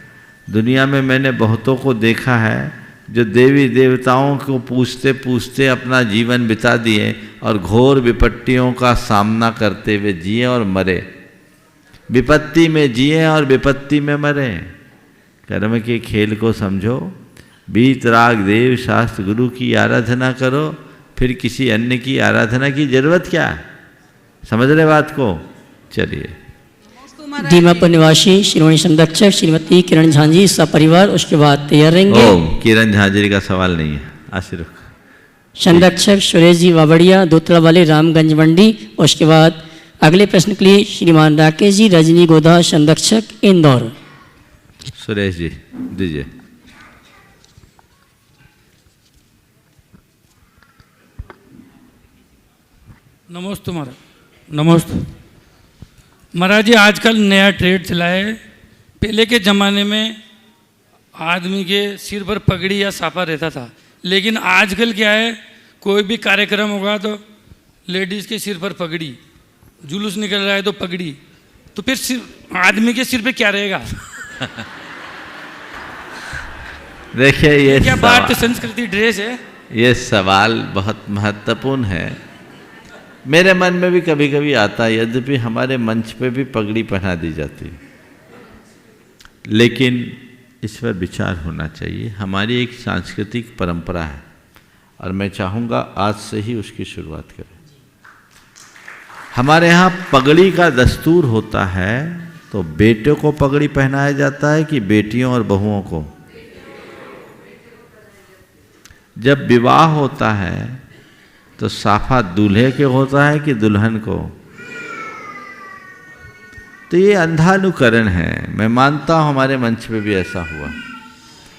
दुनिया में मैंने बहुतों को देखा है जो देवी देवताओं को पूछते पूछते अपना जीवन बिता दिए और घोर विपत्तियों का सामना करते हुए जिए और मरे। विपत्ति में जिए और विपत्ति में मरें। कर्म के खेल को समझो, बीत राग देव शास्त्र गुरु की आराधना करो, फिर किसी अन्य की आराधना की जरूरत क्या है? समझ रहे बात को? चलिए। दीमापुर निवासी श्रीमणी संरक्षक श्रीमती किरण झांझी सपरिवार उसके बाद तैयार रहेंगे। किरण झांझी का सवाल नहीं है, आशीर्वाद। संरक्षक सुरेश जी वावड़िया दूतला वाले रामगंज मंडी। उसके बाद अगले प्रश्न के लिए श्रीमान राकेश जी रजनी गोधा संरक्षक इंदौर। सुरेश जी दीजिए। नमस्ते महाराज। नमस्ते महाराज जी, आजकल नया ट्रेड चला है। पहले के ज़माने में आदमी के सिर पर पगड़ी या साफा रहता था, लेकिन आजकल क्या है, कोई भी कार्यक्रम होगा तो लेडीज़ के सिर पर पगड़ी, जुलूस निकल रहा है तो पगड़ी, तो फिर आदमी के सिर पे क्या रहेगा? देखिए ये क्या भारतीय संस्कृति ड्रेस है? ये सवाल बहुत महत्वपूर्ण है। मेरे मन में भी कभी कभी आता है, यद्यपि हमारे मंच पे भी पगड़ी पहना दी जाती है, लेकिन इस पर विचार होना चाहिए। हमारी एक सांस्कृतिक परंपरा है और मैं चाहूँगा आज से ही उसकी शुरुआत करें। हमारे यहाँ पगड़ी का दस्तूर होता है, तो बेटों को पगड़ी पहनाया जाता है कि बेटियों और बहुओं को? जब विवाह होता है तो साफा दूल्हे के होता है कि दुल्हन को? तो ये अंधानुकरण है। मैं मानता हूँ हमारे मंच पे भी ऐसा हुआ,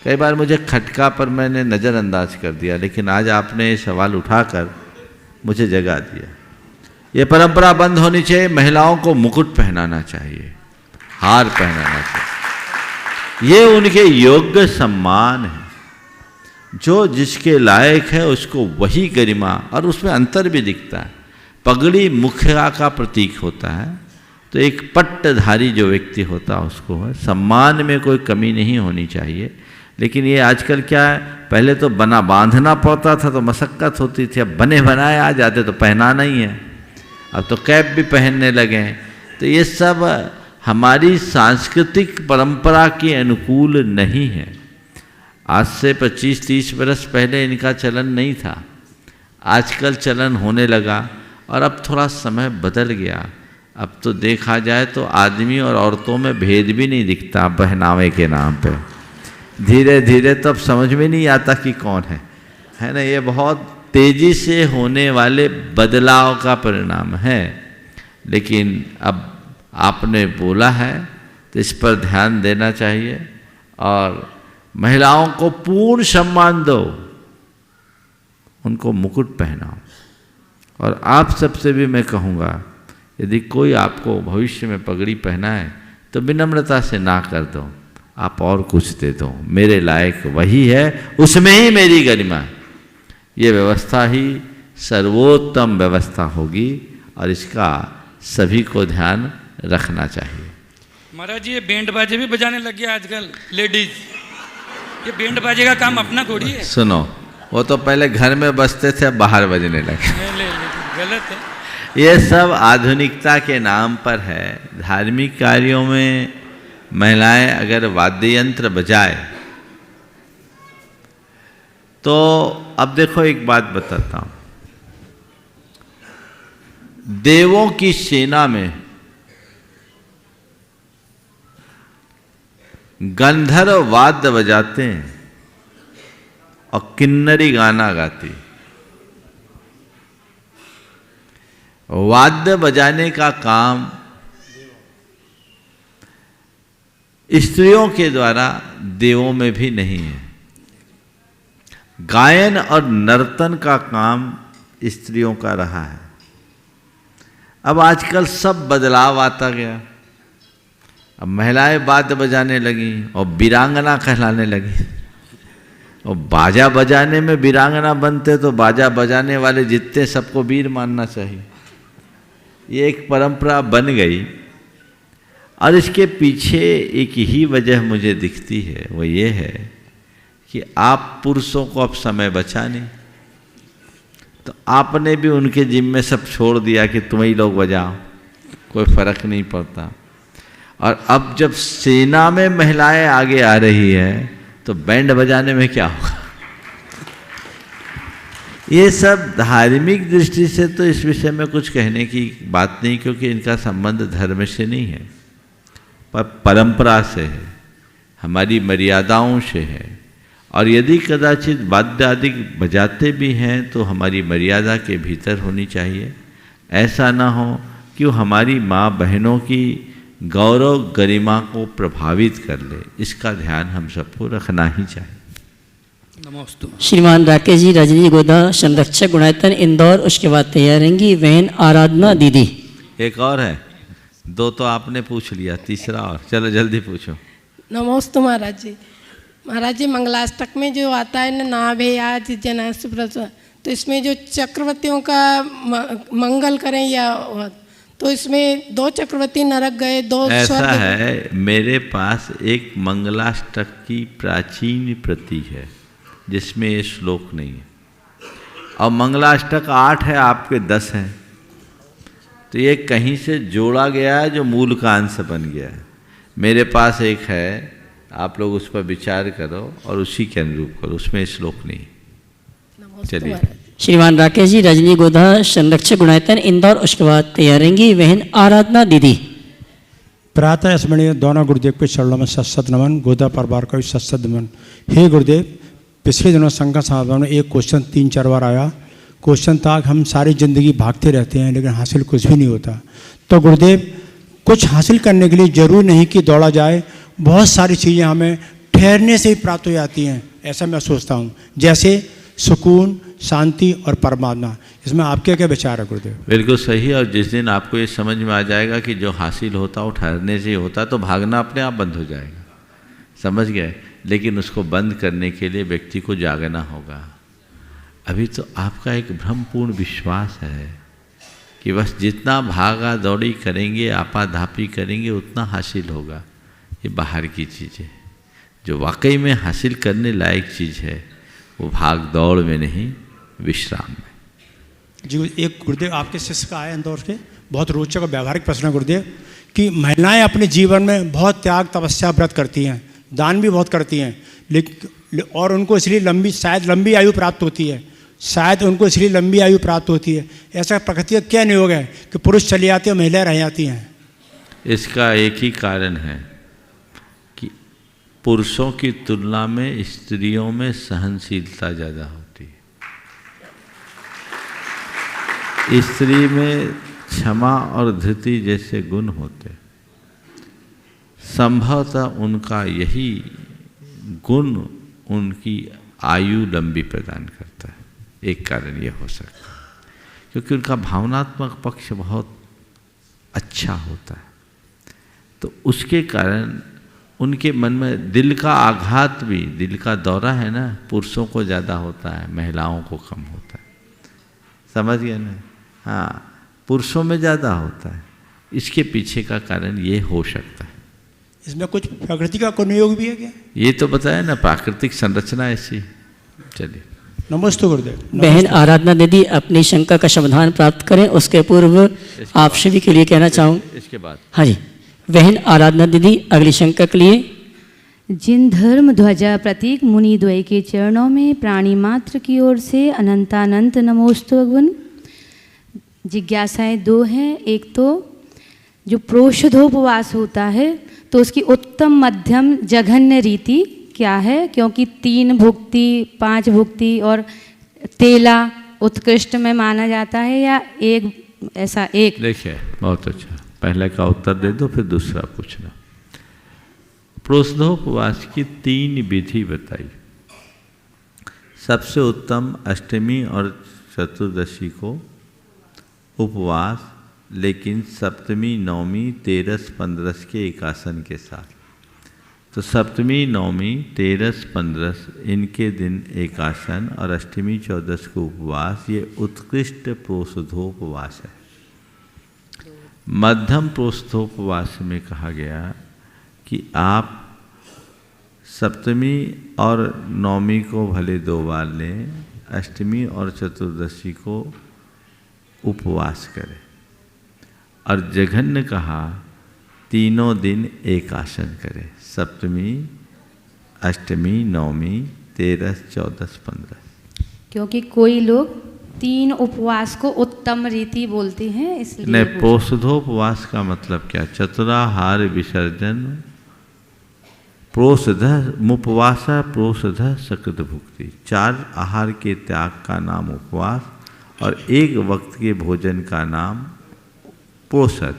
कई बार मुझे खटका पर मैंने नज़रअंदाज कर दिया, लेकिन आज आपने ये सवाल उठाकर मुझे जगा दिया। ये परंपरा बंद होनी चाहिए। महिलाओं को मुकुट पहनाना चाहिए, हार पहनाना चाहिए। ये उनके योग्य सम्मान है। जो जिसके लायक है उसको वही गरिमा, और उसमें अंतर भी दिखता है। पगड़ी मुखिया का प्रतीक होता है, तो एक पट्टधारी जो व्यक्ति होता है उसको है सम्मान में कोई कमी नहीं होनी चाहिए। लेकिन ये आजकल क्या है, पहले तो बांधना पड़ता था तो मशक्क़त होती थी, अब बने बनाए आ जाते तो पहनाना ही है। अब तो कैप भी पहनने लगे हैं। तो ये सब हमारी सांस्कृतिक परंपरा के अनुकूल नहीं है। आज से 25-30 बरस पहले इनका चलन नहीं था, आजकल चलन होने लगा और अब थोड़ा समय बदल गया। अब तो देखा जाए तो आदमी और औरतों में भेद भी नहीं दिखता पहनावे के नाम पे। धीरे धीरे तो अब समझ में नहीं आता कि कौन है ना। ये बहुत तेज़ी से होने वाले बदलाव का परिणाम है। लेकिन अब आपने बोला है तो इस पर ध्यान देना चाहिए और महिलाओं को पूर्ण सम्मान दो, उनको मुकुट पहनाओ। और आप सबसे भी मैं कहूँगा, यदि कोई आपको भविष्य में पगड़ी पहनाए तो विनम्रता से ना कर दो, आप और कुछ दे दो। मेरे लायक वही है, उसमें ही मेरी गरिमा है। ये व्यवस्था ही सर्वोत्तम व्यवस्था होगी और इसका सभी को ध्यान रखना चाहिए। महाराज जी, ये बैंड बाजे भी बजाने लग गया आजकल लेडीज। ये बैंड बाजे का काम अपना थोड़ी है। सुनो, वो तो पहले घर में बजते थे, अब बाहर बजने लगे। गलत है। ये सब आधुनिकता के नाम पर है। धार्मिक कार्यों में महिलाएं अगर वाद्य यंत्र बजाए तो अब देखो एक बात बताता हूँ। देवों की सेना में गंधर्व वाद्य बजाते हैं और किन्नरी गाना गाती। वाद्य बजाने का काम स्त्रियों के द्वारा देवों में भी नहीं है। गायन और नर्तन का काम स्त्रियों का रहा है। अब आजकल सब बदलाव आता गया। अब महिलाएं वाद्य बजाने लगी और वीरांगना कहलाने लगी। और बाजा बजाने में वीरांगना बनते तो बाजा बजाने वाले जितने सबको वीर मानना चाहिए। ये एक परंपरा बन गई और इसके पीछे एक ही वजह मुझे दिखती है, वो ये है कि आप पुरुषों को अब समय बचा नहीं, तो आपने भी उनके जिम्मे सब छोड़ दिया कि तुम ही लोग बजाओ, कोई फर्क नहीं पड़ता। और अब जब सेना में महिलाएं आगे आ रही हैं तो बैंड बजाने में क्या होगा? ये सब धार्मिक दृष्टि से तो इस विषय में कुछ कहने की बात नहीं, क्योंकि इनका संबंध धर्म से नहीं है, पर परंपरा से है, हमारी मर्यादाओं से है। और यदि कदाचित वाद्य आदि बजाते भी हैं तो हमारी मर्यादा के भीतर होनी चाहिए। ऐसा ना हो कि वो हमारी माँ बहनों की गौरव गरिमा को प्रभावित कर ले, इसका ध्यान हम सबको रखना ही चाहिए। नमोस्तु। श्रीमान राकेश जी, रजनी गोदा, संरक्षक गुणायतन इंदौर, उसके बाद तैयार रहेंगी बहन आराधना दीदी। एक और है, दो तो आपने पूछ लिया, तीसरा और, चलो जल्दी पूछो। नमोस्तु महाराज जी। महाराज जी, मंगलाष्टक में जो आता है ना, नाभे आज जनास प्रसव, तो इसमें जो चक्रवर्तियों का मंगल करें या, तो इसमें 2 चक्रवर्ती नरक गए, 2 ऐसा है, मेरे पास एक मंगलाष्टक की प्राचीन प्रति है जिसमें ये श्लोक नहीं है, और मंगलाष्टक 8 है, आपके 10 हैं, तो ये कहीं से जोड़ा गया है जो मूल का अंश बन गया है। मेरे पास एक है, आप लोग उस पर विचार करो और उसी के अनुरूप करो, उसमें श्लोक नहीं। चलिए। श्रीमान राकेश जी, रजनी गोधा, संरक्षक गुणायतन इंदौर, उसके बाद तैयार रहेंगी बहन आराधना दीदी। प्रातः स्मरणीय दोनों गुरुदेव के चरणों में सत नमन, गोदा परिवार का भी सत नमन। हे गुरुदेव, पिछले दिनों संघ साहब में एक क्वेश्चन 3-4 बार आया। क्वेश्चन था कि हम सारी ज़िंदगी भागते रहते हैं लेकिन हासिल कुछ भी नहीं होता। तो गुरुदेव, कुछ हासिल करने के लिए ज़रूरी नहीं कि दौड़ा जाए, बहुत सारी चीज़ें हमें ठहरने से ही प्राप्त हो जाती हैं, ऐसा मैं सोचता हूँ, जैसे सुकून, शांति और परमात्मा। इसमें आपके क्या विचार है गुरुदेव? बिल्कुल सही। और जिस दिन आपको ये समझ में आ जाएगा कि जो हासिल होता वो ठहरने से ही होता, तो भागना अपने आप बंद हो जाएगा, समझ गए। लेकिन उसको बंद करने के लिए व्यक्ति को जागना होगा। अभी तो आपका एक भ्रमपूर्ण विश्वास है कि बस जितना भागा दौड़ी करेंगे, आपाधापी करेंगे, उतना हासिल होगा। ये बाहर की चीज़ है। जो वाकई में हासिल करने लायक चीज़ है वो भाग दौड़ में नहीं, विश्राम में। जी, एक गुरुदेव आपके शिष्य का आया इंदौर के, बहुत रोचक और व्यावहारिक प्रश्न है गुरुदेव, कि महिलाएं अपने जीवन में बहुत त्याग तपस्या व्रत करती हैं, दान भी बहुत करती हैं, लेकिन और उनको इसलिए शायद लंबी आयु प्राप्त होती है, शायद उनको इसलिए लंबी आयु प्राप्त होती है। ऐसा प्रकृति का क्या नियोग है कि पुरुष चले जाते हैं, महिलाएं रह जाती हैं? इसका एक ही कारण है कि पुरुषों की तुलना में स्त्रियों में सहनशीलता ज़्यादा होती है। स्त्री में क्षमा और धृति जैसे गुण होते, संभवतः उनका यही गुण उनकी आयु लंबी प्रदान करता है। एक कारण ये हो सकता है क्योंकि उनका भावनात्मक पक्ष बहुत अच्छा होता है, तो उसके कारण उनके मन में दिल का आघात भी, दिल का दौरा है ना, पुरुषों को ज़्यादा होता है, महिलाओं को कम होता है, समझ गए ना? हाँ, पुरुषों में ज़्यादा होता है। इसके पीछे का कारण ये हो सकता है। इसमें कुछ प्रकृति का कोई नियोग भी है क्या? ये तो बताया ना, प्राकृतिक संरचना ऐसी। चलिए। नमस्ते गुरुदेव। बहन आराधना दीदी, अपनी शंका का समाधान प्राप्त करें। उसके पूर्व आप सभी के लिए कहना चाहूँ, इसके बाद हाँ जी, बहन आराधना दीदी अगली शंका के लिए। जिन धर्म ध्वजा प्रतीक मुनि द्वय के चरणों में प्राणी मात्र की ओर से अनंतानंत नमोस्तु भगवन। जिज्ञासाएं 2 हैं। एक तो जो प्रोषधोपवास होता है तो उसकी उत्तम मध्यम जघन्य रीति क्या है, क्योंकि 3 भुक्ति 5 भुक्ति और तेला उत्कृष्ट में माना जाता है, या एक ऐसा एक? देखिए, बहुत अच्छा, पहले का उत्तर दे दो फिर दूसरा पूछना। प्रोषधोपवास की 3 विधि बताई। सबसे उत्तम अष्टमी और चतुर्दशी को उपवास, लेकिन सप्तमी, नवमी, 13, 15 के एकासन के साथ। तो सप्तमी, नवमी, 13, 15 इनके दिन एकासन और अष्टमी, 14 को उपवास, ये उत्कृष्ट प्रोषधोपवास है। मध्यम प्रोषधोपवास में कहा गया कि आप सप्तमी और नवमी को भले 2 बार लें, अष्टमी और चतुर्दशी को उपवास करें। और जघन्य कहा तीनों दिन एक आसन करें, सप्तमी, अष्टमी, नवमी, 13, 14, 15। क्योंकि कोई लोग 3 उपवास को उत्तम रीति बोलते हैं, इसलिए नहीं, प्रोषधोपवास का मतलब क्या? चतुराहार विसर्जन, प्रोषध मुपवास, प्रोषध सकृत भुक्ति, 4 आहार के त्याग का नाम उपवास और 1 वक्त के भोजन का नाम प्रोषध।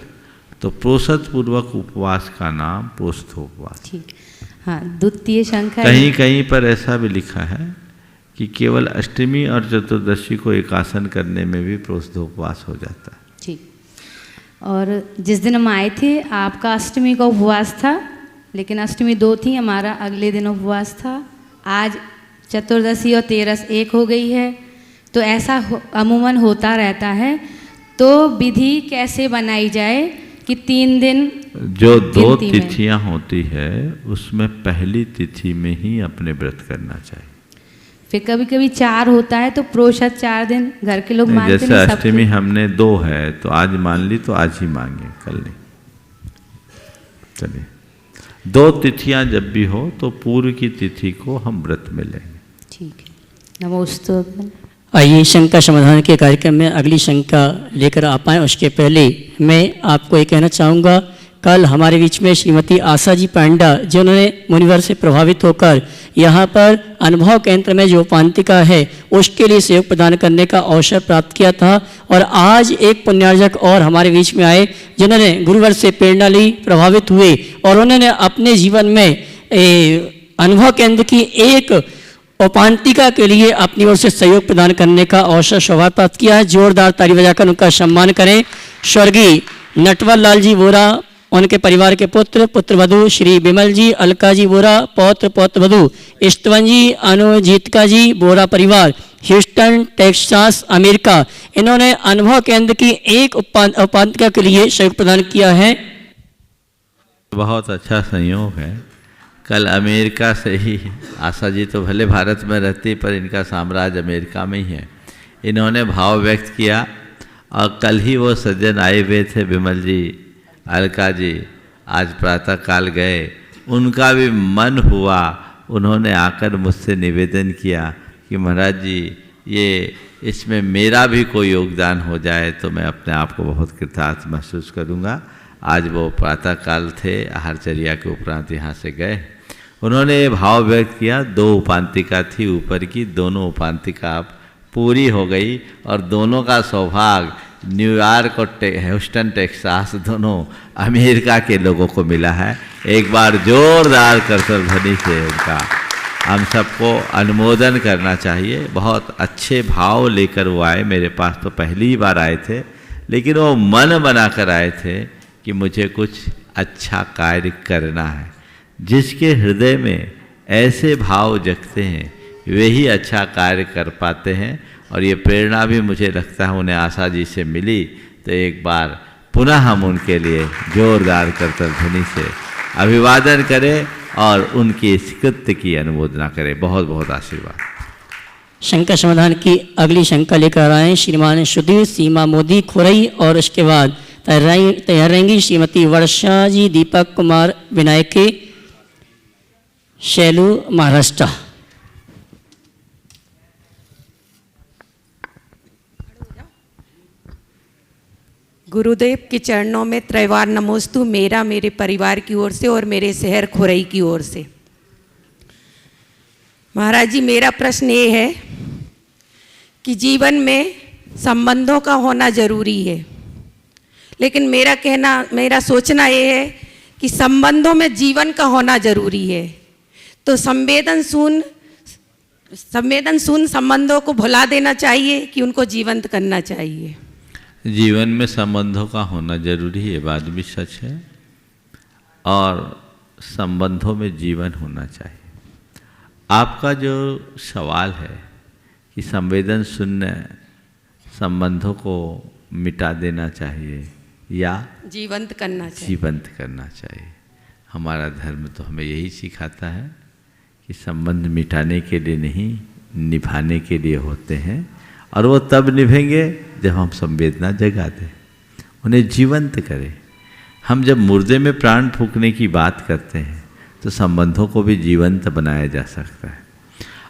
तो प्रोषध पूर्वक उपवास का नाम प्रोषधोपवास। ठीक। हाँ, द्वितीय शंका कहीं कहीं पर ऐसा भी लिखा है कि केवल अष्टमी और चतुर्दशी को एकासन करने में भी प्रोषधोपवास हो जाता है। ठीक। और जिस दिन हम आए थे आपका अष्टमी का उपवास था, लेकिन अष्टमी 2 थी, हमारा अगले दिन उपवास था। आज चतुर्दशी और 13 एक हो गई है, तो ऐसा अमूमन होता रहता है। तो विधि कैसे बनाई जाए कि 3 दिन जो 2 तिथियां होती है उसमें पहली तिथि में ही अपने व्रत करना चाहिए। फिर कभी कभी 4 होता है तो प्रोषद 4 दिन घर के लोग मानते हैं। जैसे अष्टमी हमने 2 है तो आज मान ली तो आज ही मांगे, कल नहीं। चलिए, 2 तिथियां जब भी हो तो पूर्व की तिथि को हम व्रत में लेंगे। ठीक है। नमोस्तु। आइए शंका समाधान के कार्यक्रम में अगली शंका लेकर आ पाएँ, उसके पहले मैं आपको ये कहना चाहूँगा, कल हमारे बीच में श्रीमती आशा जी पांडा, जिन्होंने मुनिवर से प्रभावित होकर यहाँ पर अनुभव केंद्र में जो उपांतिका है उसके लिए सहयोग प्रदान करने का अवसर प्राप्त किया था। और आज एक पुण्यार्जक और हमारे बीच में आए जिन्होंने गुरुवर से प्रेरणा ली, प्रभावित हुए और उन्होंने अपने जीवन में अनुभव केंद्र की एक उपांतिका के लिए अपनी ओर से सहयोग प्रदान करने का अवसर सौभाग्य प्राप्त किया है। जोरदार ताली बजाकर उनका सम्मान करें। स्वर्गीय नटवर लाल जी बोरा, उनके परिवार के पुत्र पुत्रवधू श्री बिमल जी, अलका जी बोरा, पौत्र पौत्रवधू स्तवन जी, अनुजीतिका जी बोरा परिवार, ह्यूस्टन टेक्सास अमेरिका, इन्होंने अनुभव केंद्र की एक उपांतिका के लिए सहयोग प्रदान किया है। बहुत अच्छा संयोग है। कल अमेरिका से ही, आशा जी तो भले भारत में रहती पर इनका साम्राज्य अमेरिका में ही है, इन्होंने भाव व्यक्त किया। और कल ही वो सज्जन आए हुए थे, बिमल जी, अलका जी, आज प्रातः काल गए। उनका भी मन हुआ, उन्होंने आकर मुझसे निवेदन किया कि महाराज जी ये इसमें मेरा भी कोई योगदान हो जाए तो मैं अपने आप को बहुत कृतार्थ महसूस करूँगा। आज वो प्रातः काल थे, आहारचर्या के उपरांत यहाँ से गए। उन्होंने ये भाव व्यक्त किया, 2 उपांतिका थी ऊपर की, दोनों उपांतिका पूरी हो गई और दोनों का सौभाग्य न्यूयॉर्क और ह्यूस्टन टेक्सास, दोनों अमेरिका के लोगों को मिला है। एक बार जोरदार करतल ध्वनि से उनका हम सबको अनुमोदन करना चाहिए। बहुत अच्छे भाव लेकर वो आए, मेरे पास तो पहली ही बार आए थे, लेकिन वो मन बनाकर आए थे कि मुझे कुछ अच्छा कार्य करना है। जिसके हृदय में ऐसे भाव जगते हैं वे ही अच्छा कार्य कर पाते हैं। और ये प्रेरणा भी मुझे लगता है उन्हें आशा जी से मिली। तो एक बार पुनः हम उनके लिए जोरदार करतल ध्वनि से अभिवादन करें और उनकी इस कृत्य की अनुमोदना करें। बहुत बहुत आशीर्वाद। शंका समाधान की अगली शंका लेकर आए श्रीमान सुधीर सीमा मोदी खुरई, और उसके बाद तैयार रहेंगी श्रीमती वर्षा जी, दीपक कुमार विनायके, शैलू महाराष्ट्र। गुरुदेव के चरणों में त्रैवार नमोस्तु मेरा, मेरे परिवार की ओर से और मेरे शहर खुरई की ओर से। महाराज जी, मेरा प्रश्न ये है कि जीवन में संबंधों का होना जरूरी है, लेकिन मेरा सोचना ये है कि संबंधों में जीवन का होना जरूरी है। तो संवेदनशून्य संबंधों को भुला देना चाहिए कि उनको जीवंत करना चाहिए? जीवन में संबंधों का होना जरूरी है, बात भी सच है, और संबंधों में जीवन होना चाहिए। आपका जो सवाल है कि संवेदन शून्य संबंधों को मिटा देना चाहिए या जीवंत करना चाहिए? जीवंत करना चाहिए। हमारा धर्म तो हमें यही सिखाता है कि संबंध मिटाने के लिए नहीं, निभाने के लिए होते हैं, और वो तब निभेंगे जब हम संवेदना जगा दें, उन्हें जीवंत करें। हम जब मुर्दे में प्राण फूंकने की बात करते हैं तो संबंधों को भी जीवंत बनाया जा सकता है,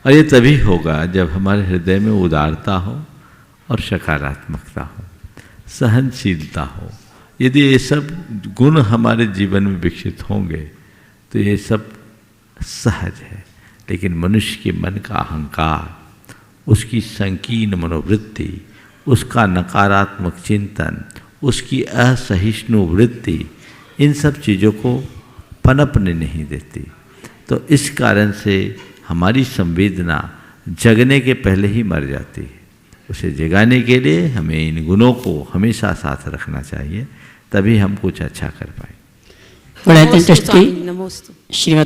और ये तभी होगा जब हमारे हृदय में उदारता हो और सकारात्मकता हो, सहनशीलता हो। यदि ये सब गुण हमारे जीवन में विकसित होंगे तो ये सब सहज है। लेकिन मनुष्य के मन का अहंकार, उसकी संकीर्ण मनोवृत्ति, उसका नकारात्मक चिंतन, उसकी असहिष्णु वृत्ति, इन सब चीज़ों को पनपने नहीं देती। तो इस कारण से हमारी संवेदना जगने के पहले ही मर जाती है। उसे जगाने के लिए हमें इन गुणों को हमेशा साथ रखना चाहिए, तभी हम कुछ अच्छा कर पाएंगे। ट्रस्ट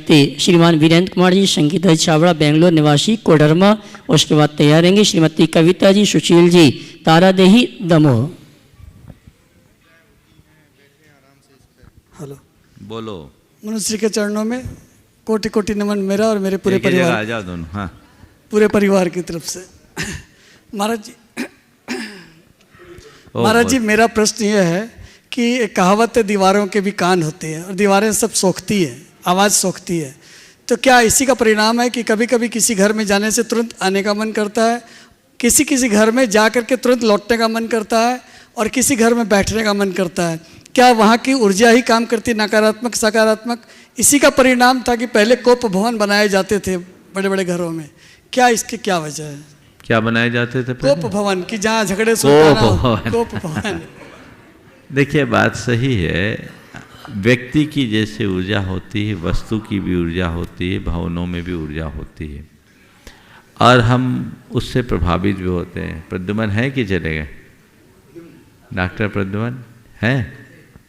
की श्रीमान वीरेंद्र कुमार जी, संगीत छावड़ा, बेंगलोर निवासी, कोडरमा। उसके बाद तैयार रहेंगे श्रीमती कविता जी, सुशील जी, तारादेही, दमोह। हेलो, बोलो। मनुष्य के चरणों में कोटि कोटि नमन मेरा और मेरे पूरे परिवार, आ जाओ दोनों, हाँ, पूरे परिवार की तरफ से। महाराज जी मेरा प्रश्न यह है कि एक कहावत है, दीवारों के भी कान होते हैं और दीवारें सब सोखती है, आवाज़ सोखती है। तो क्या इसी का परिणाम है कि कभी कभी किसी घर में जाने से तुरंत आने का मन करता है, किसी किसी घर में जा कर के तुरंत लौटने का मन करता है, और किसी घर में बैठने का मन करता है? क्या वहाँ की ऊर्जा ही काम करती, नकारात्मक सकारात्मक? इसी का परिणाम था कि पहले कोप भवन बनाए जाते थे बड़े बड़े घरों में। क्या इसकी क्या वजह है? क्या बनाए जाते थे? कोप भवन की, जहाँ झगड़े कोप भवन। देखिए, बात सही है। व्यक्ति की जैसे ऊर्जा होती है, वस्तु की भी ऊर्जा होती है, भवनों में भी ऊर्जा होती है, और हम उससे प्रभावित भी होते हैं। प्रद्युमन है कि चले गए? डॉक्टर प्रद्युमन है?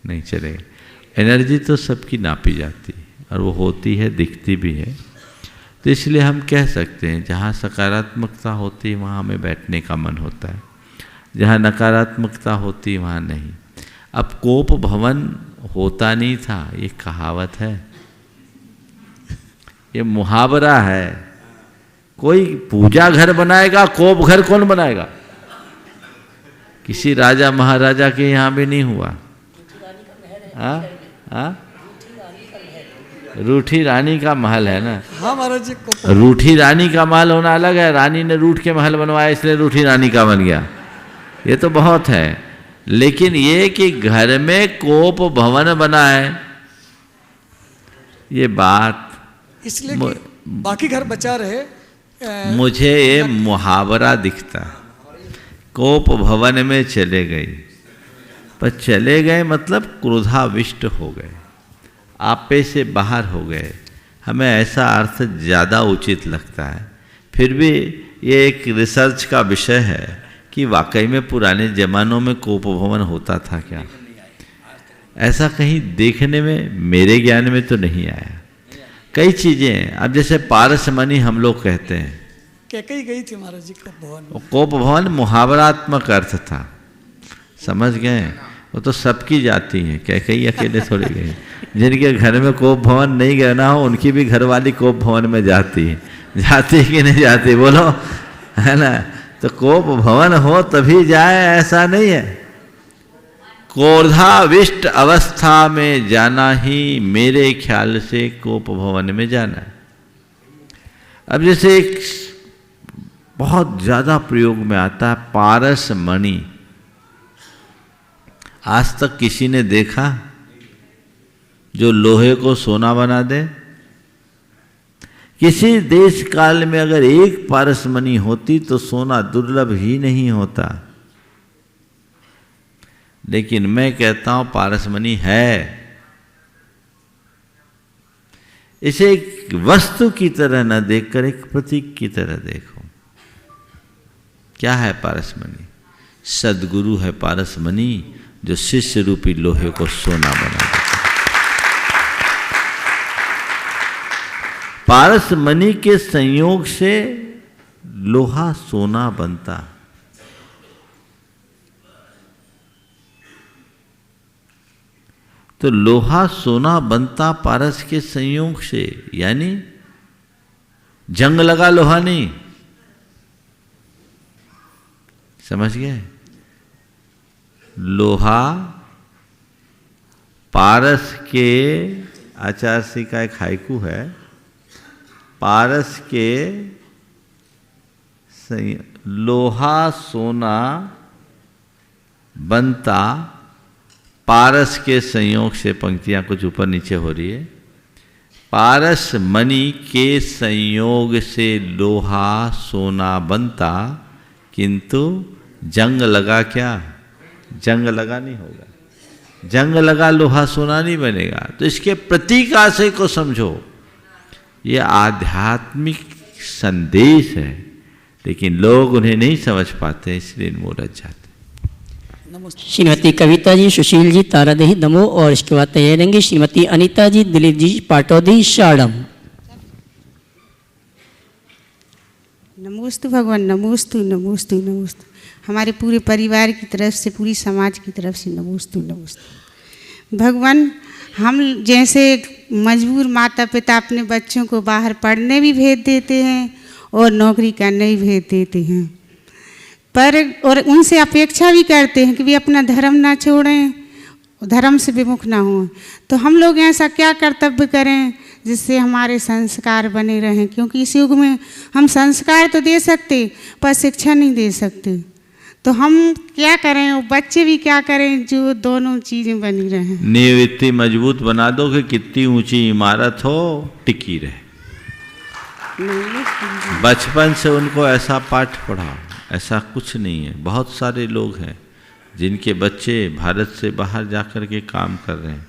नहीं चले गए। एनर्जी तो सबकी नापी जाती है और वो होती है, दिखती भी है। तो इसलिए हम कह सकते हैं जहाँ सकारात्मकता होती है वहाँ हमें बैठने का मन होता है, जहाँ नकारात्मकता होती है वहाँ नहीं। अब कोप भवन होता नहीं था, ये कहावत है, ये मुहावरा है। कोई पूजा घर बनाएगा, कोप घर कौन बनाएगा? किसी राजा महाराजा के यहाँ भी नहीं हुआ। रूठी रानी का महल है ना? हाँ महाराज जी, रूठी रानी का महल होना अलग है। रानी ने रूठ के महल बनवाया इसलिए रूठी रानी का बन गया, ये तो बहुत है। लेकिन ये कि घर में कोप भवन बनाए, ये बात इसलिए बाकी घर बचा रहे। मुझे ये मुहावरा दिखता। कोप भवन में चले गई, पर चले गए मतलब क्रोधाविष्ट हो गए, आपे से बाहर हो गए। हमें ऐसा अर्थ ज़्यादा उचित लगता है। फिर भी ये एक रिसर्च का विषय है कि वाकई में पुराने ज़मानों में कोप भवन होता था क्या? ऐसा कहीं देखने में मेरे ज्ञान में तो नहीं आया। कई चीज़ें, अब जैसे पारसमणि हम लोग कहते हैं, कैकई गई थी महाराज जी कोप भवन। कोप भवन मुहावरात्मक अर्थ था, समझ गए? वो तो सबकी जाती हैं, कैकई अकेले थोड़ी गई। जिनके घर में कोप भवन नहीं गया ना हो, उनकी भी घरवाली कोप भवन में जाती है। जाती कि नहीं जाती बोलो, है ना? तो कोप भवन हो तभी जाए, ऐसा नहीं है। क्रोधाविष्ट अवस्था में जाना ही मेरे ख्याल से कोप भवन में जाना है। अब जैसे एक बहुत ज़्यादा प्रयोग में आता है पारसमणि। आज तक किसी ने देखा जो लोहे को सोना बना दे? किसी देश काल में अगर एक पारसमणि होती तो सोना दुर्लभ ही नहीं होता। लेकिन मैं कहता हूं पारसमणि है। इसे एक वस्तु की तरह न देखकर एक प्रतीक की तरह देखो। क्या है पारसमणि? सद्गुरु है पारसमणि, जो शिष्य रूपी लोहे को सोना बना देता। पारसमणि के संयोग से लोहा सोना बनता। तो लोहा सोना बनता पारस के संयोग से, यानी जंग लगा लोहा नहीं। समझ गए? लोहा पारस के आचार्य श्री का एक हाइकू है, पारस के लोहा सोना बनता पारस के संयोग से, पंक्तियां कुछ ऊपर नीचे हो रही है, पारस मणि के संयोग से लोहा सोना बनता, किंतु जंग लगा क्या? जंग लगा नहीं होगा, जंग लगा लोहा सोना नहीं बनेगा। तो इसके प्रतीक आशय को समझो, ये आध्यात्मिक संदेश है, लेकिन लोग उन्हें नहीं समझ पाते, इसलिए इनमें उलझ जाते। श्रीमती कविता जी, सुशील जी, तारादेही दमोह, और इसके बाद तैयार रहेंगे श्रीमती अनीता जी, दिलीप जी, पाटौदी, शाड़म। नमोस्तु भगवान, नमोस्तु नमोस्तु नमोस्तु। हमारे पूरे परिवार की तरफ से, पूरी समाज की तरफ से नमोस्तु नमोस्तु। भगवान, हम जैसे मजबूर माता पिता अपने बच्चों को बाहर पढ़ने भी भेज देते हैं और नौकरी करने भी भेज देते हैं, पर और उनसे अपेक्षा भी करते हैं कि वे अपना धर्म ना छोड़ें, धर्म से विमुख ना हों। तो हम लोग ऐसा क्या कर्तव्य करें जिससे हमारे संस्कार बने रहें? क्योंकि इस युग में हम संस्कार तो दे सकते पर शिक्षा नहीं दे सकते। तो हम क्या करें और बच्चे भी क्या करें जो दोनों चीज़ें बनी रहें? नींव इतनी मजबूत बना दो कि कितनी ऊंची इमारत हो टिकी रहे। बचपन से उनको ऐसा पाठ पढ़ाओ। ऐसा कुछ नहीं है, बहुत सारे लोग हैं जिनके बच्चे भारत से बाहर जाकर के काम कर रहे हैं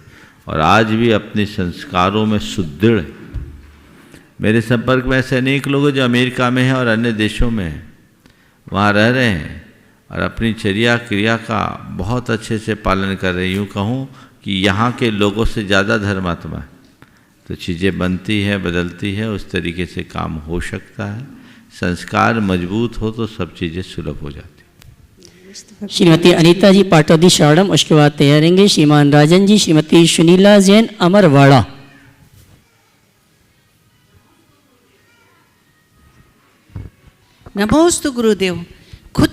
और आज भी अपने संस्कारों में सुदृढ़ है। मेरे संपर्क में ऐसे अनेक लोग हैं जो अमेरिका में हैं और अन्य देशों में हैं, वहाँ रह रहे हैं और अपनी चर्या क्रिया का बहुत अच्छे से पालन कर रहे हैं। यूँ कहूँ कि यहाँ के लोगों से ज़्यादा धर्मात्मा है। तो चीज़ें बनती है, बदलती है, उस तरीके से काम हो सकता है। संस्कार मजबूत हो तो सब चीज़ें सुलभ हो जाती। श्रीमती अनीता जी, पाटौदी, शाड़म, उसके बाद तैयार रहेंगे श्रीमान राजन जी, श्रीमती सुनीला जैन, अमरवाड़ा। नमोस्तु गुरुदेव। खुद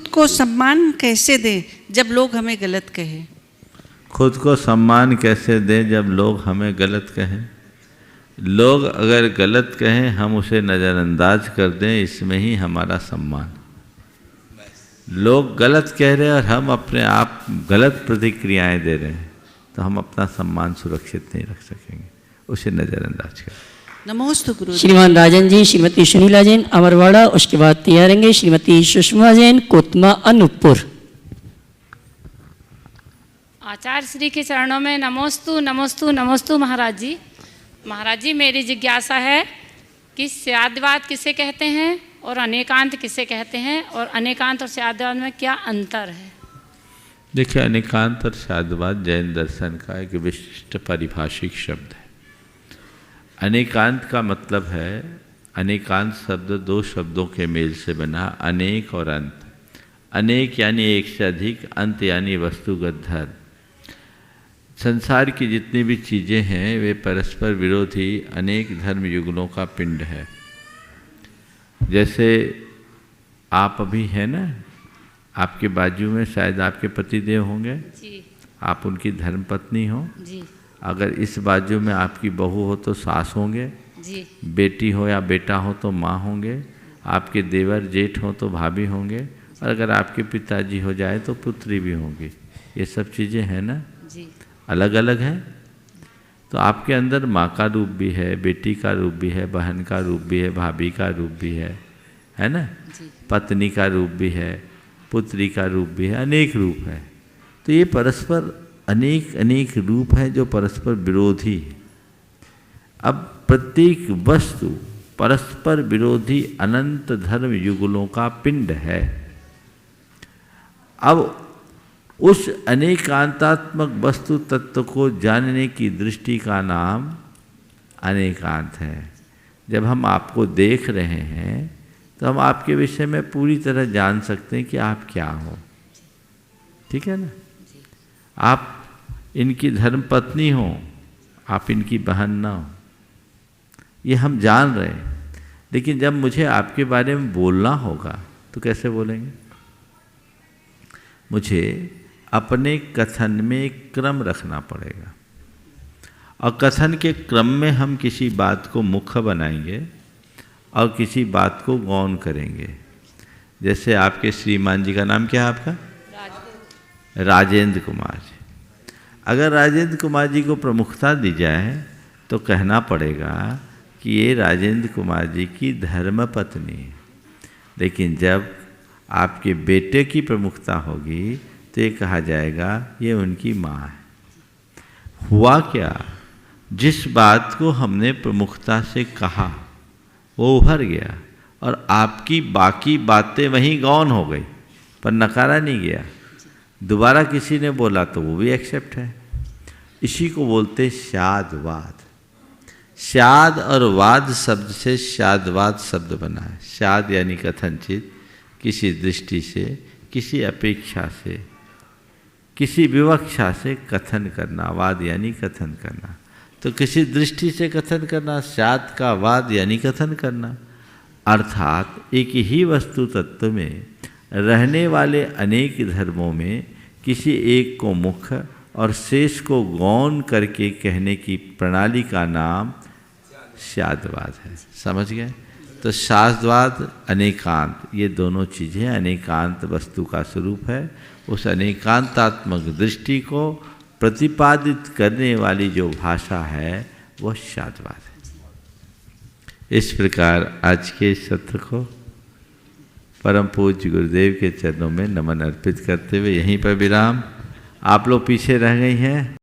को सम्मान कैसे दें जब लोग हमें गलत कहें? खुद को सम्मान कैसे दें जब लोग हमें गलत कहें? लोग अगर गलत कहें हम उसे नज़रअंदाज कर दें, इसमें ही हमारा सम्मान। लोग गलत कह रहे हैं और हम अपने आप गलत प्रतिक्रियाएं दे रहे हैं, तो हम अपना सम्मान सुरक्षित नहीं रख सकेंगे, उसे नज़रअंदाज करें। नमोस्तु गुरु। श्रीमान राजन जी, श्रीमती सुनीला जैन, अमरवाड़ा, उसके बाद तैयार रहेंगे श्रीमती सुषमा जैन, कोतमा, अनूपपुर। आचार्य श्री के चरणों में नमोस्तु नमोस्तु नमोस्तु। महाराज जी, महाराज जी, मेरी जिज्ञासा है कि स्याद्वाद किसे कहते हैं और अनेकांत किसे कहते हैं, और अनेकांत और स्याद्वाद में क्या अंतर है? देखिए, अनेकांत और स्याद्वाद जैन दर्शन का एक विशिष्ट पारिभाषिक शब्द है। अनेकांत का मतलब है, अनेकांत शब्द दो शब्दों के मेल से बना, अनेक और अंत। अनेक यानी एक से अधिक, अंत यानी वस्तुगत धर्म। संसार की जितनी भी चीज़ें हैं वे परस्पर विरोधी अनेक धर्म युगलों का पिंड है। जैसे आप अभी हैं ना, आपके बाजू में शायद आपके पतिदेव होंगे जी, आप उनकी धर्मपत्नी हो जी। अगर इस बाजू में आपकी बहू हो तो सास होंगे जी, बेटी हो या बेटा हो तो माँ होंगे, आपके देवर जेठ हो तो भाभी होंगे, और अगर आपके पिताजी हो जाए तो पुत्री भी होंगी। ये सब चीज़ें हैं ना जी, अलग अलग हैं। तो आपके अंदर माँ का रूप भी है, बेटी का रूप भी है, बहन का रूप भी है, भाभी का रूप भी है ना जी। पत्नी का रूप भी है, पुत्री का रूप भी है, अनेक रूप है। तो ये परस्पर अनेक अनेक रूप है जो परस्पर विरोधी है। अब प्रत्येक वस्तु परस्पर विरोधी अनंत धर्म युगलों का पिंड है। अब उस अनेकांतात्मक वस्तु तत्व को जानने की दृष्टि का नाम अनेकांत है। जब हम आपको देख रहे हैं तो हम आपके विषय में पूरी तरह जान सकते हैं कि आप क्या हो, ठीक है ना। आप इनकी धर्मपत्नी हो, आप इनकी बहन ना हो, ये हम जान रहे हैं। लेकिन जब मुझे आपके बारे में बोलना होगा तो कैसे बोलेंगे? मुझे अपने कथन में क्रम रखना पड़ेगा, और कथन के क्रम में हम किसी बात को मुख्य बनाएंगे और किसी बात को गौण करेंगे। जैसे आपके श्रीमान जी का नाम क्या है आपका? राजेंद्र कुमार जी। अगर राजेंद्र कुमार जी को प्रमुखता दी जाए तो कहना पड़ेगा कि ये राजेंद्र कुमार जी की धर्मपत्नी है, लेकिन जब आपके बेटे की प्रमुखता होगी तो ये कहा जाएगा ये उनकी माँ है। हुआ क्या, जिस बात को हमने प्रमुखता से कहा वो उभर गया और आपकी बाकी बातें वहीं गौण हो गई, पर नकारा नहीं गया। दोबारा किसी ने बोला तो वो भी एक्सेप्ट है। इसी को बोलते शादवाद। शाद और वाद शब्द से शादवाद शब्द बना है। शाद यानी कथनचित, किसी दृष्टि से, किसी अपेक्षा से, किसी विवक्षा से कथन करना, वाद यानी कथन करना। तो किसी दृष्टि से कथन करना, शाद का वाद यानी कथन करना। अर्थात एक ही वस्तु तत्व में रहने वाले अनेक धर्मों में किसी एक को मुख्य और शेष को गौण करके कहने की प्रणाली का नाम शादवाद है। समझ गए? तो शादवाद, अनेकांत, ये दोनों चीज़ें अनेकांत वस्तु का स्वरूप है। उस अनेकांतात्मक दृष्टि को प्रतिपादित करने वाली जो भाषा है वो शादवाद है। इस प्रकार आज के सत्र को परम पूज्य गुरुदेव के चरणों में नमन अर्पित करते हुए यहीं पर विराम। आप लोग पीछे रह गई हैं।